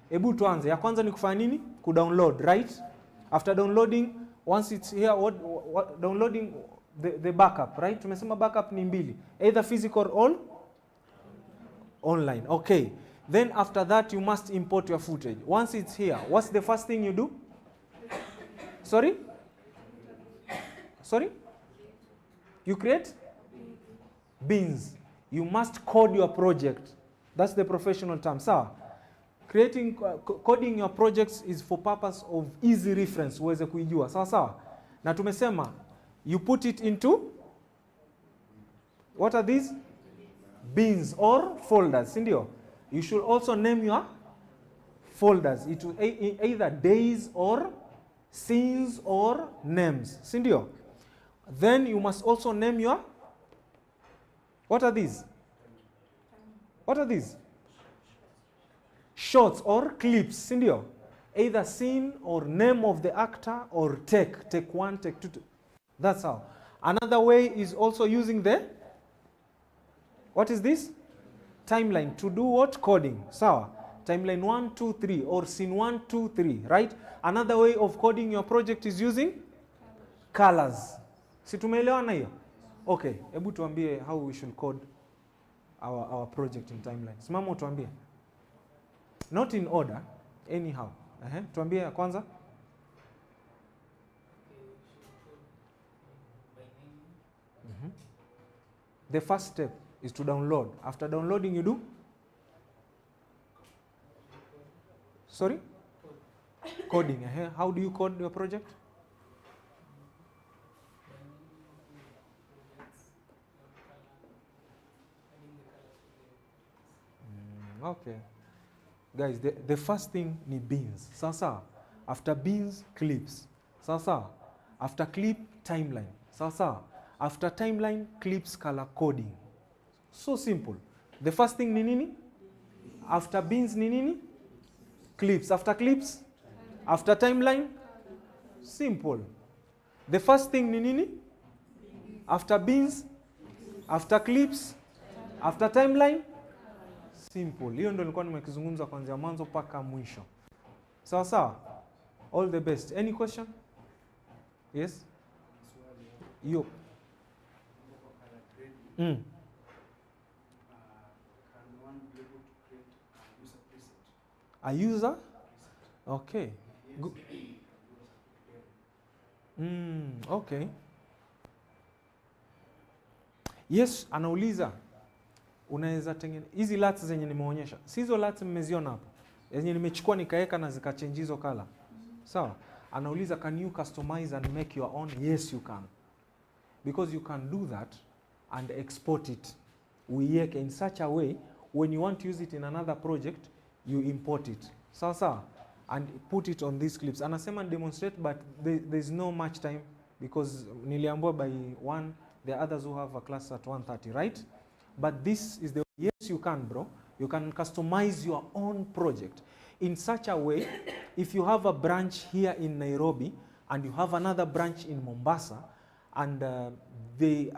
Hebu tuanze. Ya kwanza ni kufanya nini? Ku-download, right? After downloading, once it's here, downloading the backup, right? Tumesema backup ni mbili, either physical or online. Okay. Then after that, you must import your footage. Once it's here, what's the first thing you do? Sorry? You create bins. You must code your project. That's the professional term. So, coding your projects is for purpose of easy reference, uweze kuijua. Sawa. Na tumesema, you put it into, what are these? Bins or folders, sindio? You should also name your folders. It will either days or scenes or names, sindio? Then you must also name your, what are these? Shots or clips, sindio? Either scene or name of the actor or take 1, take 2. That's how. Another way is also using the, what is this? Timeline. To do what? Coding. Sawa. Timeline 1, 2, 3 or scene 1, 2, 3, right? Another way of coding your project is using colors. Si tumeelewana hiyo? Okay, hebu tuambie how we should code our project in timeline. Simama tuambie. Not in order, anyhow. Tuambie ya kwanza. The first step is to download. After downloading, you do? Sorry? Coding. How do you code your project? Okay. Guys, the first thing ni bins. Sasa. After bins, clips. Sasa. After clip, timeline. Sasa. After timeline, clips, color coding. So simple. The first thing ni nini? After bins ni nini? Clips. After clips? After timeline? Simple. The first thing ni nini? After bins? After clips? After timeline? Simple. Hiyo ndio nilikuwa nimekizungumza kuanzia mwanzo mpaka mwisho. Sawa sawa? All the best. Any question? Yes? Yo. Can one be able to create a user preset? A user? Okay. Good. Okay. Yes, anauliza unaweza tengeneza hizi LUTs zenye nimeonyesha. Si hizo LUTs mmeziona hapo. Zenye nimechukua nikaweka na zikachange hizo color. Sawa? Anauliza can you customize and make your own? Yes, you can. Because you can do that and export it. Uiweke in such a way when you want to use it in another project, you import it. Sawa sawa? And put it on these clips. Anasema demonstrate, but there's no much time because niliambiwa by 1, there are others who have a class at 1:30, right? But this is the, yes you can bro. You can customize your own project in such a way, if you have a branch here in Nairobi and you have another branch in Mombasa, and we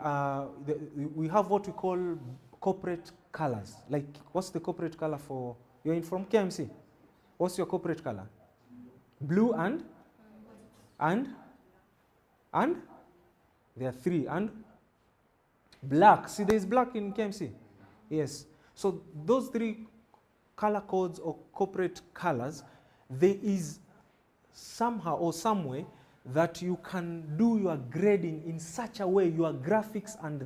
have what we call corporate colors. Like, what's the corporate color for, you're from KMC? What's your corporate color? Blue and? There are 3. And? Black. See, there is black in KMC. Yes. So those 3 color codes or corporate colors, there is somehow or some way that you can do your grading in such a way, your graphics and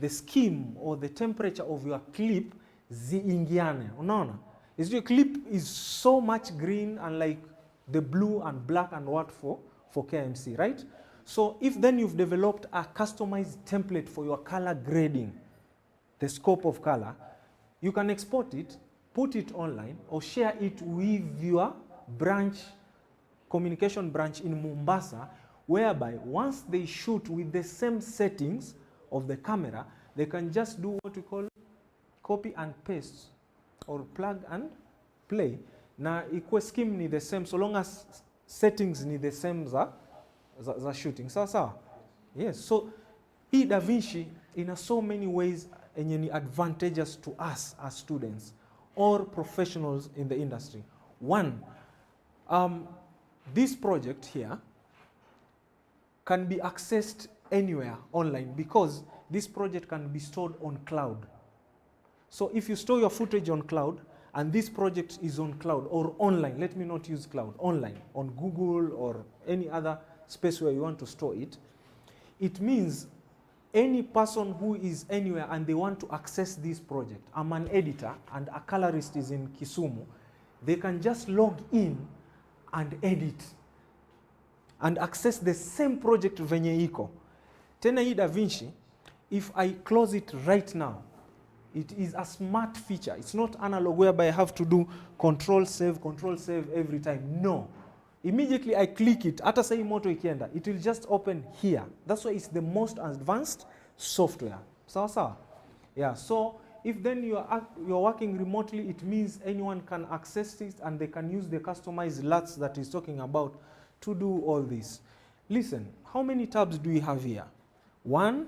the scheme or the temperature of your clip ziingiane. Unaona? Is your clip is so much green and like the blue and black and what for KMC, right? So if then you've developed a customized template for your color grading, the scope of color, you can export it, put it online, or share it with your branch, communication branch in Mombasa, whereby once they shoot with the same settings of the camera, they can just do what we call copy and paste or plug and play. Na ikuwe scheme ni the same, so long as settings ni the same za shooting. Sawa sawa? Yes, so hii DaVinci in so many ways enye ni advantageous to us as students or professionals in the industry. One, this project here can be accessed anywhere online because this project can be stored on cloud. So if you store your footage on cloud and this project is on cloud or online, let me not use cloud, online, on Google or any other space where you want to store it, it means any person who is anywhere and they want to access this project, I'm an editor and a colorist is in Kisumu, they can just log in and edit and access the same project venye iko. Tena hii DaVinci, if I close it right now, it is a smart feature. It's not analog whereby I have to do control save every time. No. Immediately I click it, hata say moto ikienda, it will just open here. That's why it's the most advanced software. Sawa sawa? Yeah, so if then you're working remotely, it means anyone can access it and they can use the customized LUTs that he's talking about to do all this. Listen, how many tabs do we have here? 1,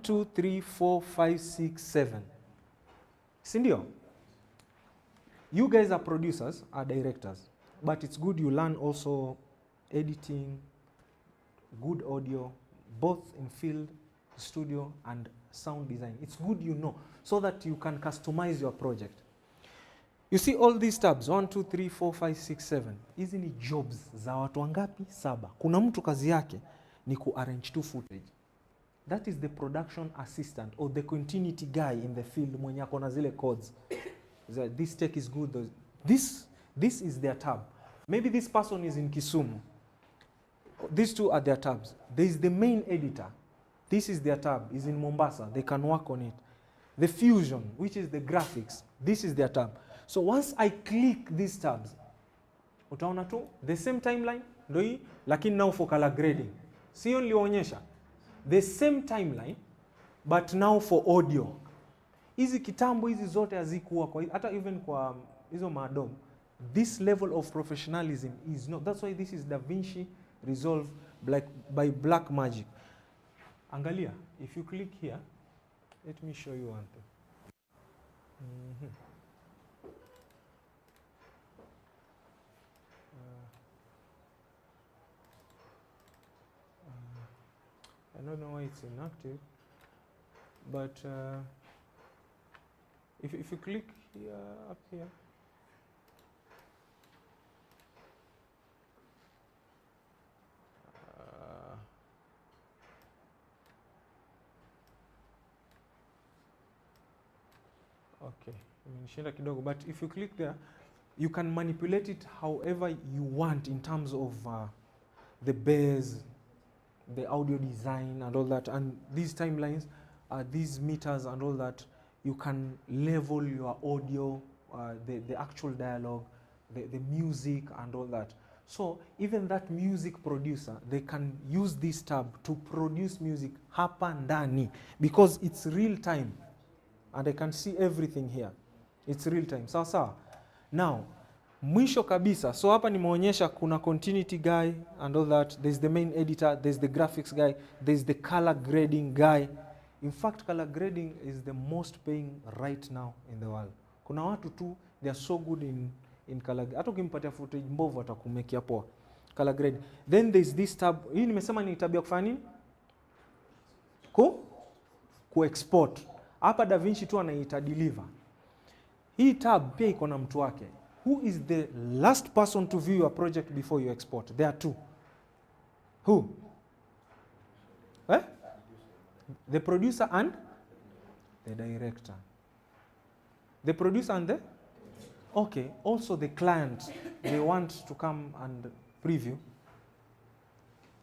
2, 3, 4, 5, 6, 7. Sindio? You guys are producers, are directors, but it's good you learn also editing, good audio, both in field, studio, and sound design. It's good you know, so that you can customize your project. You see all these tabs, 1, 2, 3, 4, 5, 6, 7. Hizi ni jobs za watu wangapi? 7. Kuna mtu kazi yake ni ku-arrange tu footage. That is the production assistant or the continuity guy in the field mwenye ako na zile codes. This take is good. This is their tab. Maybe this person is in Kisumu. These 2 are their tabs. There is the main editor. This is their tab. Is in Mombasa. They can work on it. The fusion, which is the graphics. This is their tab. So once I click these tabs, utaona tu the same timeline ndio hii, lakini now for color grading. Sio nilionyesha. The same timeline but now for audio. Hizi kitambo hizi zote hazikuwa kwa hata even kwa hizo Adobe. This level of professionalism is not. That's why this is DaVinci Resolve by Blackmagic. Angalia, if you click here, let me show you one thing. I don't know why it's inactive, but if you click here, up here, Okay, imenishinda kidogo, but if you click there, you can manipulate it however you want in terms of the bass, the audio design and all that, and these timelines, these meters and all that. You can level your audio, the actual dialogue, the music and all that. So even that music producer, they can use this tab to produce music hapa ndani because it's real time and I can see everything here. It's real time. Sawa sawa. Now, mwisho kabisa, so hapa nimeonyesha kuna continuity guy and all that. There's the main editor, there's the graphics guy, there's the color grading guy. In fact, color grading is the most paying right now in the world. Kuna watu tu, they are so good in color. Hata ukimpatia footage mbovu atakumekia poa. Color grading. Then there's this tab. Hii nimesema ni tab ya kufanya nini? Ku export. Hapa DaVinci tu anaita deliver. Hii tab pia iko na mtu wake. Who is the last person to view your project before you export? There are two. Who? Eh? The producer and the director. The producer and the? Okay. Also the client, they want to come and preview.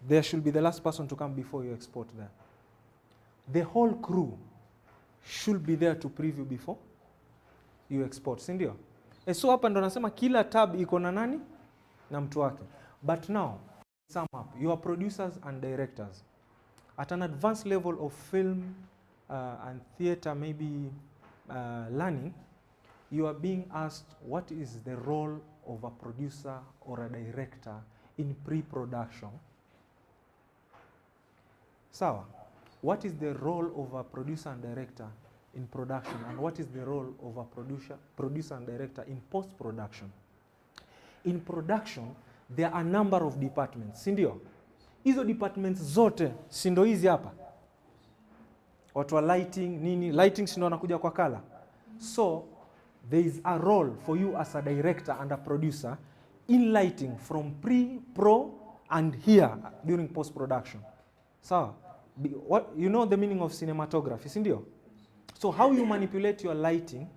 There should be the last person to come before you export there. The whole crew should be there to preview before you export. Si ndio? So hapa ndo nasema kila tab iko na nani? Na mtu wake. But now, sum up. You are producers and directors. At an advanced level of film and theater, maybe learning, you are being asked what is the role of a producer or a director in pre-production. Sawa. What is the role of a producer and director in production, and what is the role of a producer and director in post-production? In production, there are a number of departments, si ndio? Hizo departments zote, si ndio hizi hapa? Watu wa lighting, nini? Lighting si ndio wanakuja kwa color. So, there is a role for you as a director and a producer in lighting from pre, pro, and here during post-production. So, what, you know the meaning of cinematography, si ndio? So how you manipulate your lighting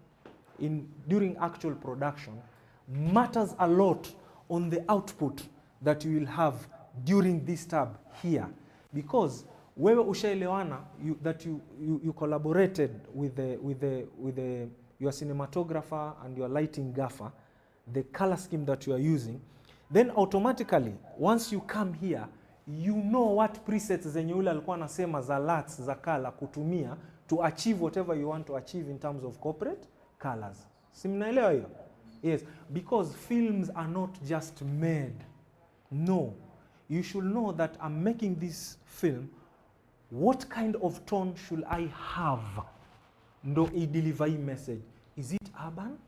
during actual production matters a lot on the output that you will have during this tab here. Because wewe ushaelewana that you collaborated with your cinematographer and your lighting gaffer, the color scheme that you are using, then automatically once you come here, you know what presets zenye ule alikuwa anasema za LUTs za color kutumia to achieve whatever you want to achieve in terms of corporate colors. Si mnaelewa hiyo? Yes, because films are not just made. No. You should know that I'm making this film, what kind of tone should I have? Ndo i-deliver hii message. Is it urban?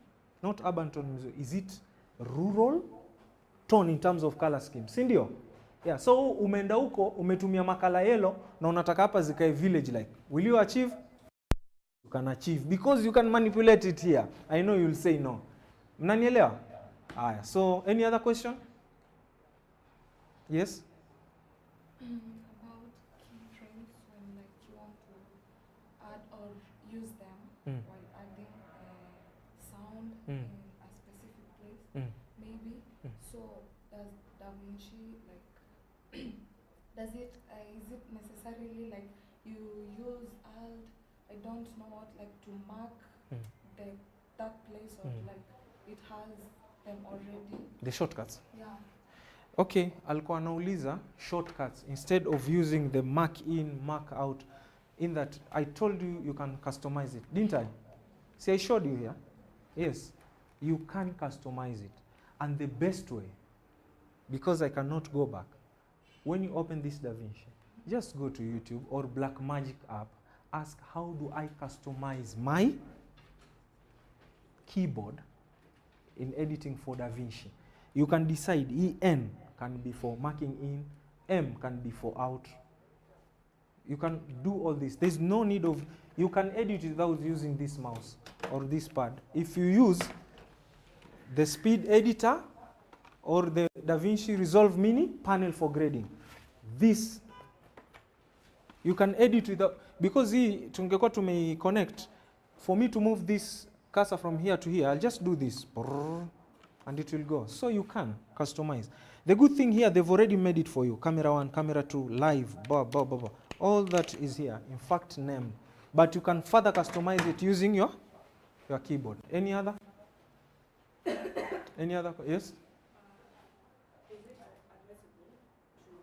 Not urban tone music. Is it rural tone in terms of color scheme? Si ndio? Yeah, so umeenda huko, umetumia makala yellow na unataka hapa zikae village like. Will you achieve? You can achieve because you can manipulate it here. I know you'll say no. Mnanielewa? Aya, so any other question? Yes? About keyframes when like you want to add or use them while adding sound in a specific place, maybe. So does DaVinci like does it is it necessarily like you use alt, I don't know what, like to mark that place, or like it has them already? The shortcuts. Yeah. Okay, alikuwa anauliza shortcuts instead of using the mark in, mark out, in that I told you you can customize it, didn't I? See, I showed you here. Yes, you can customize it. And the best way, because I cannot go back, when you open this DaVinci, just go to YouTube or Blackmagic app, ask how do I customize my keyboard in editing for DaVinci. You can decide EN can be for marking in, M can be for out. You can do all this. There's no need of, you can edit without using this mouse or this pad. If you use the speed editor or the DaVinci Resolve Mini panel for grading, this, you can edit without, because hii tungekuwa tumei connect, for me to move this cursor from here to here, I'll just do this, and it will go. So you can customize. The good thing here, they've already made it for you. Camera 1, camera 2, live, blah, blah, blah, blah. All that is here, in fact, named. But you can further customize it using your keyboard. Any other? Any other? Yes? Is it advisable to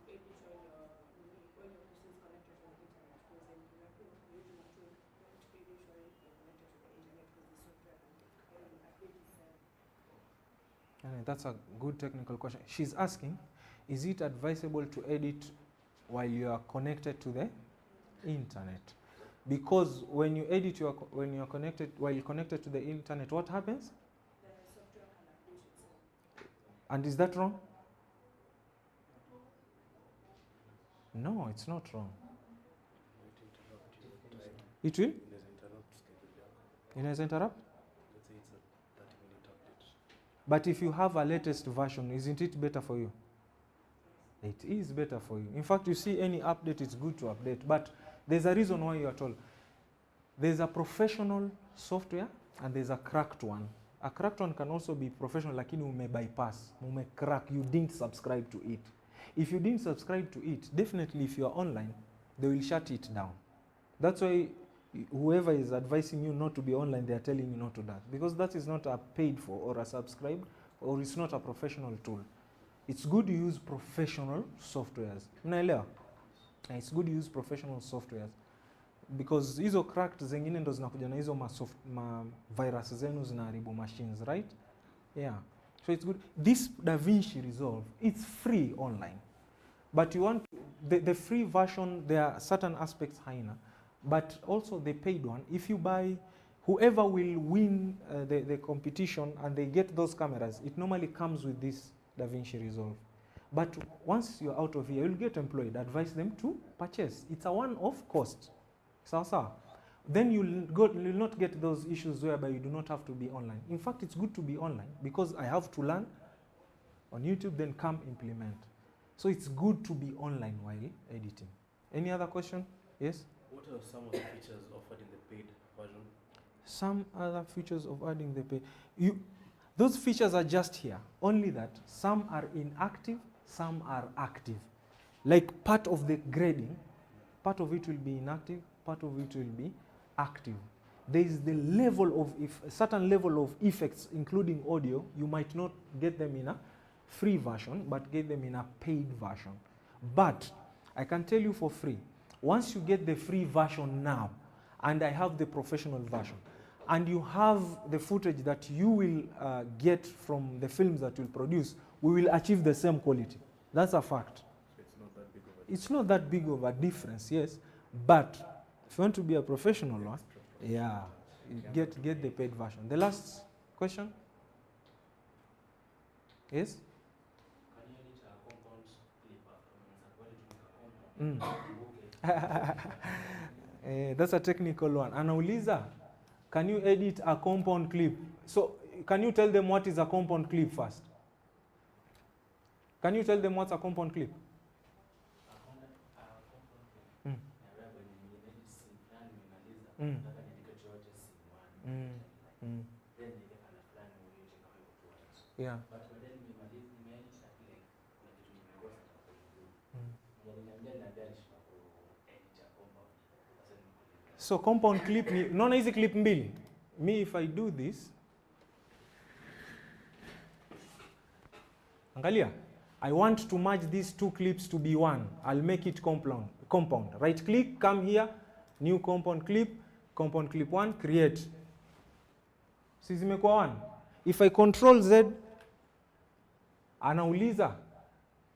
edit when your PC is connected to the internet? Because then you have to use your tool to edit when you're connected to the internet with the software and update itself. That's a good technical question. She's asking, is it advisable to edit while you are connected to the internet? Because when you edit when you're connected, while you're connected to the internet, what happens? The software can update itself. And is that wrong? No, it's not wrong. It will? It does interrupt? Let's say it's a 30-minute update. But if you have a latest version, isn't it better for you? It is better for you. In fact, you see any update, it's good to update. But there's a reason why you are told. There's a professional software and there's a cracked one. A cracked one can also be professional, lakini ume bypass, ume crack, you didn't subscribe to it. If you didn't subscribe to it, definitely if you are online, they will shut it down. That's why whoever is advising you not to be online, they are telling you not to do that. Because that is not a paid for or a subscribed, or it's not a professional tool. It's good to use professional softwares. Unaelewa? It's good to use professional softwares. Because hizo cracked zingine ndo zinakuja na hizo ma virus zenu zinaharibu machines, right? Yeah. So it's good. This DaVinci Resolve, it's free online. But you want the free version, there are certain aspects haina. But also the paid one, if you buy, whoever will win the competition and they get those cameras, it normally comes with this DaVinci Resolve. But once you're out of here, you'll get employed. Advise them to purchase. It's a one-off cost. So, then you'll not get those issues whereby you do not have to be online. In fact, it's good to be online because I have to learn on YouTube, then come implement. So it's good to be online while editing. Any other question? Yes? What are some of the features offered in the paid version? Some other features of adding the paid. Those features are just here. Only that some are inactive, some are active. Like part of the grading, part of it will be inactive, part of it will be active. There is the level of, a certain level of effects, including audio, you might not get them in a free version, but get them in a paid version. But I can tell you for free, once you get the free version now, and I have the professional version, and you have the footage that you will get from the films that you'll produce, we will achieve the same quality. That's a fact. So it's not that big of a It's not that big of a difference, yes, but if you want to be a professional one, yeah, you get the paid version. The last question? Yes? Can you edit a compound clip after That's a technical one. Anauliza, can you edit a compound clip? So, can you tell them what is a compound clip first? Can you tell them what's a compound clip? Yeah. So compound clip ni naona hizi clip mbili. Me if I do this, angalia, I want to merge these two clips to be one. I'll make it compound. Right click, come here, new compound clip 1, create. Si zimekuwa one. If I control Z, anauliza,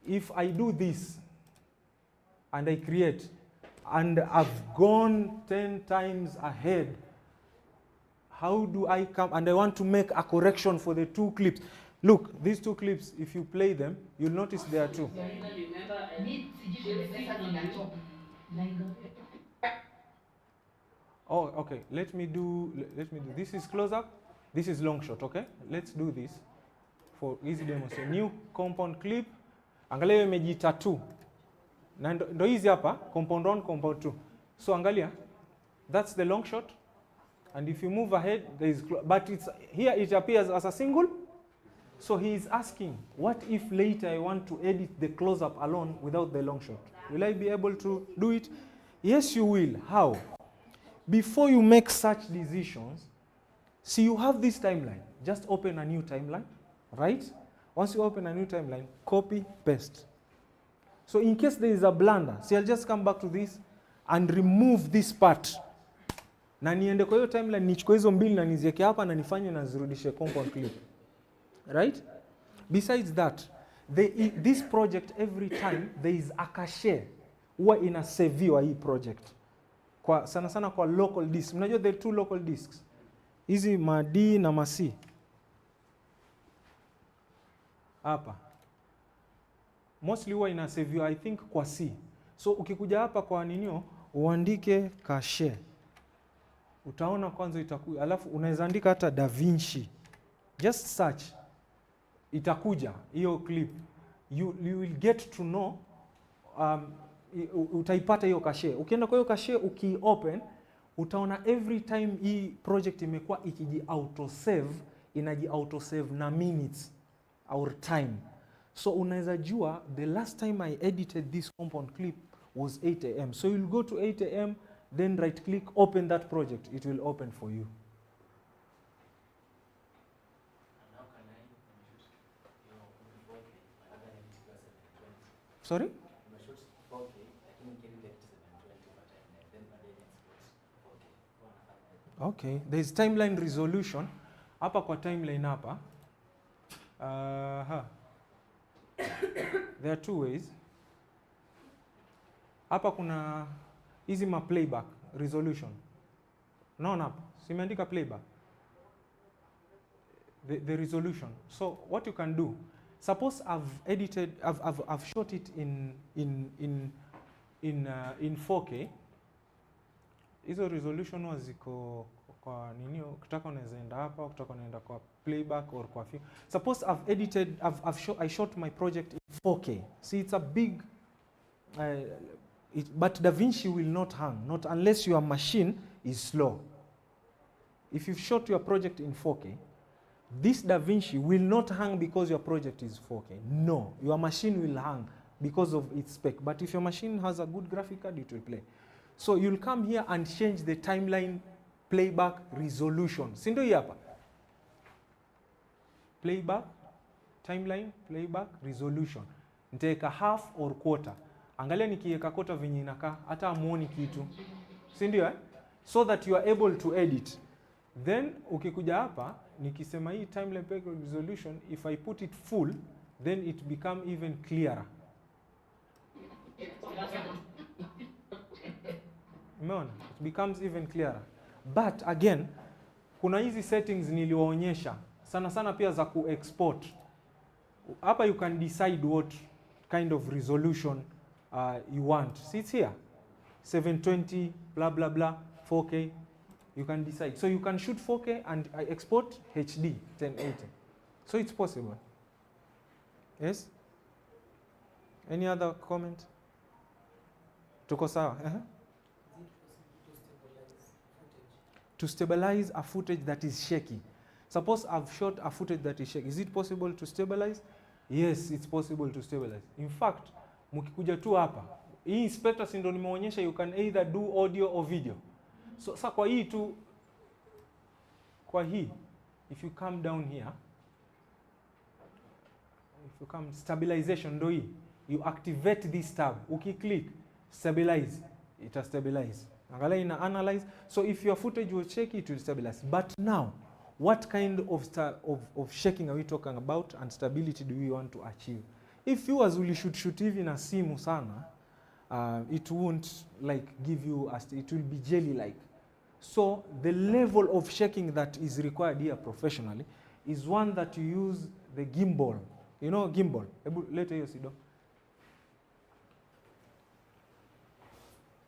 if I do this and I create, and I've gone 10 times ahead, how do I come, and I want to make a correction for the two clips. Look, these two clips, if you play them, you'll notice there are two. Oh, okay, let me do, this is close up, this is long shot, okay? Let's do this for easy demo. So new compound clip, angalia imejiita 2. Na ndo hizi hapa, compound 1, compound 2. So angalia, that's the long shot, And if you move ahead, there is, but it's here it appears as a single. So he is asking, what if later I want to edit the close-up alone without the long shot? Will I be able to do it? Yes, you will. How? Before you make such decisions, see, you have this timeline. Just open a new timeline, right? Once you open a new timeline, copy, paste. So in case there is a blunder, see, I'll just come back to this and remove this part. Na niende kwa hiyo timeline nichukue hizo mbili na niziweke hapa na nifanye na zirudishe compound clip. Right? Besides that, this project every time there is a cache huwa inasaviwa hii project. Kwa sana sana kwa local disk. Mnajua there are two local disks. Hizi ma D na ma C. Hapa. Mostly huwa inasaviwa I think kwa C. So ukikuja hapa kwa ninio uandike cache. Utaona kwanza itakuja. Alafu unaweza andika hata DaVinci. Just search. Itakuja hiyo clip. You will get to know utaipata hiyo cache. Ukienda kwa hiyo cache ukiopen utaona every time hii project imekuwa ikiji autosave, inaji autosave na minutes or time. So unaweza jua the last time I edited this compound clip was 8 am. So you'll go to 8 am, then right click, open that project. It will open for you. Sorry? Okay, there is timeline resolution. Hapa kwa timeline hapa. There are two ways. Hapa kuna hizi ma playback resolution. Naona hapa, simeandika playback. The resolution. So what you can do, suppose I've shot it in 4K. Hizo resolution huwa ziko kwa nini, ukitaka unaweza enda hapa, ukitaka unaenda kwa playback or kwa film. Suppose I shot my project in 4K. See, it's a big but DaVinci will not hang, not unless your machine is slow. If you've shot your project in 4K, this DaVinci will not hang because your project is 4K. No, your machine will hang because of its spec. But if your machine has a good graphic card, it will play. So you'll come here and change the timeline playback resolution. Sindo hii hapa. Playback, timeline, playback, resolution. Nitaweka half or quarter. Angalia nikiweka quarter venye inakaa, hata amuoni kitu. Sindio eh? So that you are able to edit. Then ukikuja hapa, nikisema hii timeline playback resolution, if I put it full, then it become even clearer. Umeona? It becomes even clearer. But again, kuna hizi settings niliwaonyesha sana sana pia za ku-export. Hapa you can decide what kind of resolution you want. See, it's here. 720, blah, blah, blah, 4K. You can decide. So you can shoot 4K and I export HD 1080. So it's possible. Yes? Any other comment? Tuko sawa? To stabilize a footage that is shaky. Suppose I've shot a footage that is shaky. Is it possible to stabilize? Yes, it's possible to stabilize. In fact, mkikuja tu hapa, hii inspector si ndo nimeonyesha you can either do audio or video. So sa kwa hii tu, kwa hii, if you come down here, if you come stabilization ndo hii, you activate this tab. Ukiclick stabilize, ita stabilize. Angalia ina analyze. So if your footage was shaky, it will stabilize. But now, what kind of shaking are we talking about and stability do we want to achieve? If you as will shoot hivi na simu sana, it won't like give you, it will be jelly-like. So the level of shaking that is required here professionally is one that you use the gimbal. You know gimbal? Later you see though.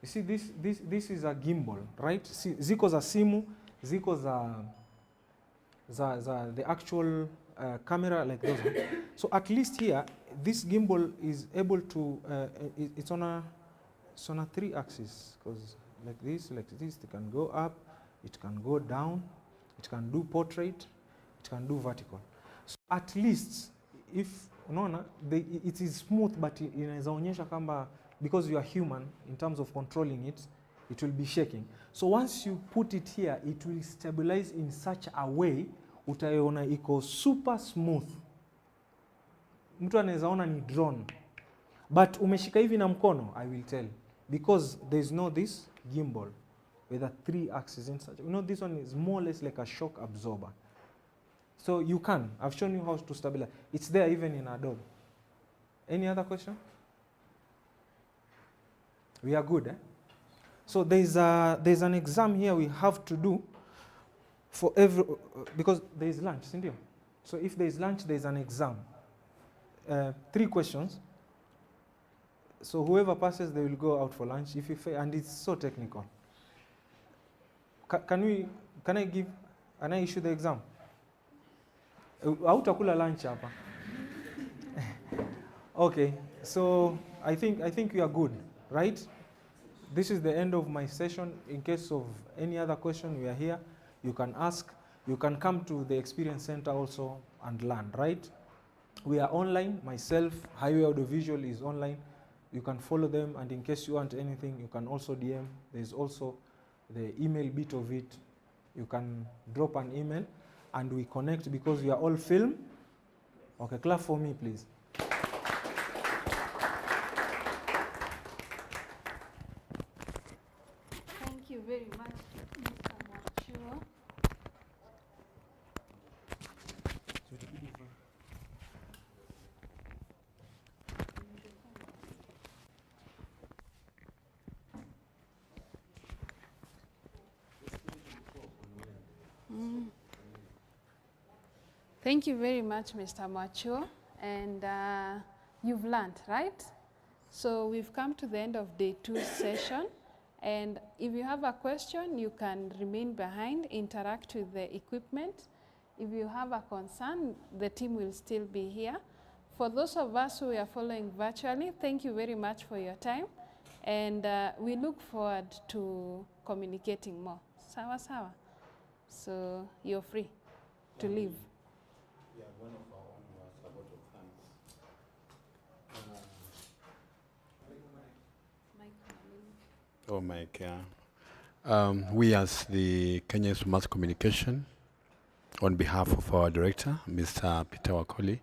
You see this is a gimbal, right? Ziko za simu, ziko za the actual camera like those. So at least here, this gimbal is able to, it's on a 3 axis, because like this, they can go up, it can go down, it can do portrait, it can do vertical. So at least if unaona it is smooth, but inaweza onyesha kama because you are human in terms of controlling it, it will be shaking. So once you put it here, it will stabilize in such a way utaiona iko super smooth. Mtu anaweza ona ni drone, but umeshika hivi na mkono, I will tell, because there is no this gimbal with a 3 axis inside. You know, this one is more or less like a shock absorber. So you can, I've shown you how to stabilize. It's there even in Adobe. Any other question? We are good, eh? So there's an exam here we have to do for every, because there is lunch, isn't it? So if there is lunch, there is an exam. 3 questions. So whoever passes, they will go out for lunch. If you fail, and it's so technical. Can I issue the exam? Hautakula lunch hapa. Okay, so I think we are good, right? This is the end of my session. In case of any other question, we are here. You can ask. You can come to the Experience Center also and learn, right? We are online. Myself, Highway Audiovisual is online. You can follow them, and in case you want anything, you can also DM. There's also the email bit of it. You can drop an email, and we connect because we are all film. Okay, clap for me, please. Thank you very much, Mr. Mwachua. Thank you very much, Mr. Mwachua. And you've learned, right? So we've come to the end of day 2 session. And if you have a question, you can remain behind, interact with the equipment. If you have a concern, the team will still be here. For those of us who are following virtually, thank you very much for your time. And we look forward to communicating more. Sawa sawa. So you're free to leave. Yeah, one of our own was a vote of thanks. Oh, Mike, yeah. We as the Kenya Institute of Mass Communication, on behalf of our director, Mr. Peter Wakoli,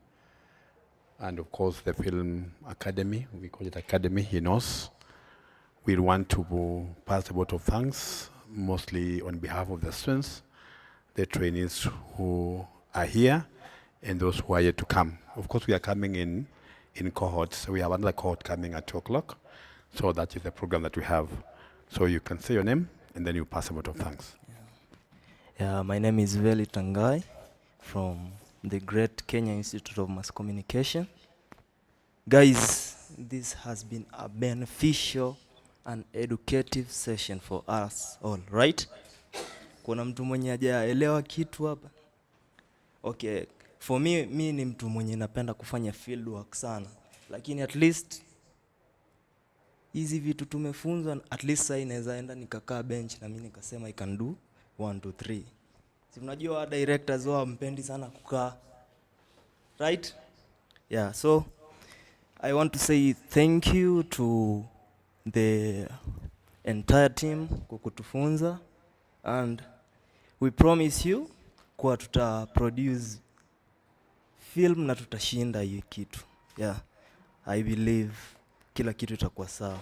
and of course the Film Academy, we call it Academy, he knows, we want to pass a vote of thanks, mostly on behalf of the students, the trainees who are here, and those who are yet to come. Of course, we are coming in cohorts. We have another cohort coming at 2 o'clock. So that is the program that we have. So you can say your name, and then you pass a vote of thanks. Yeah, my name is Veli Tangai from the great Kenya Institute of Mass Communication. Guys, this has been a beneficial and educative session for us all, right? Kuna mtu mwenye hajaelewa kitu hapa? Okay, for me ni mtu mwenye napenda kufanya field work sana. Lakini at least hizi vitu tumefunzwa, at least sasa inaweza enda nikakaa bench na mimi nikasema I can do 1 2 3. Si unajua directors wao mpendi sana kukaa. Right? Yeah, so I want to say thank you to the entire team kwa kutufunza, and we promise you kwa tuta produce film na tutashinda hiyo kitu. Yeah. I believe kila kitu itakuwa sawa.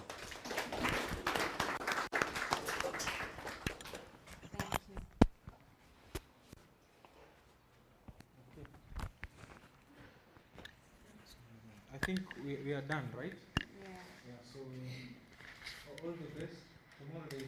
I think we are done, right? Yeah. Yeah, so all the best. Tomorrow there is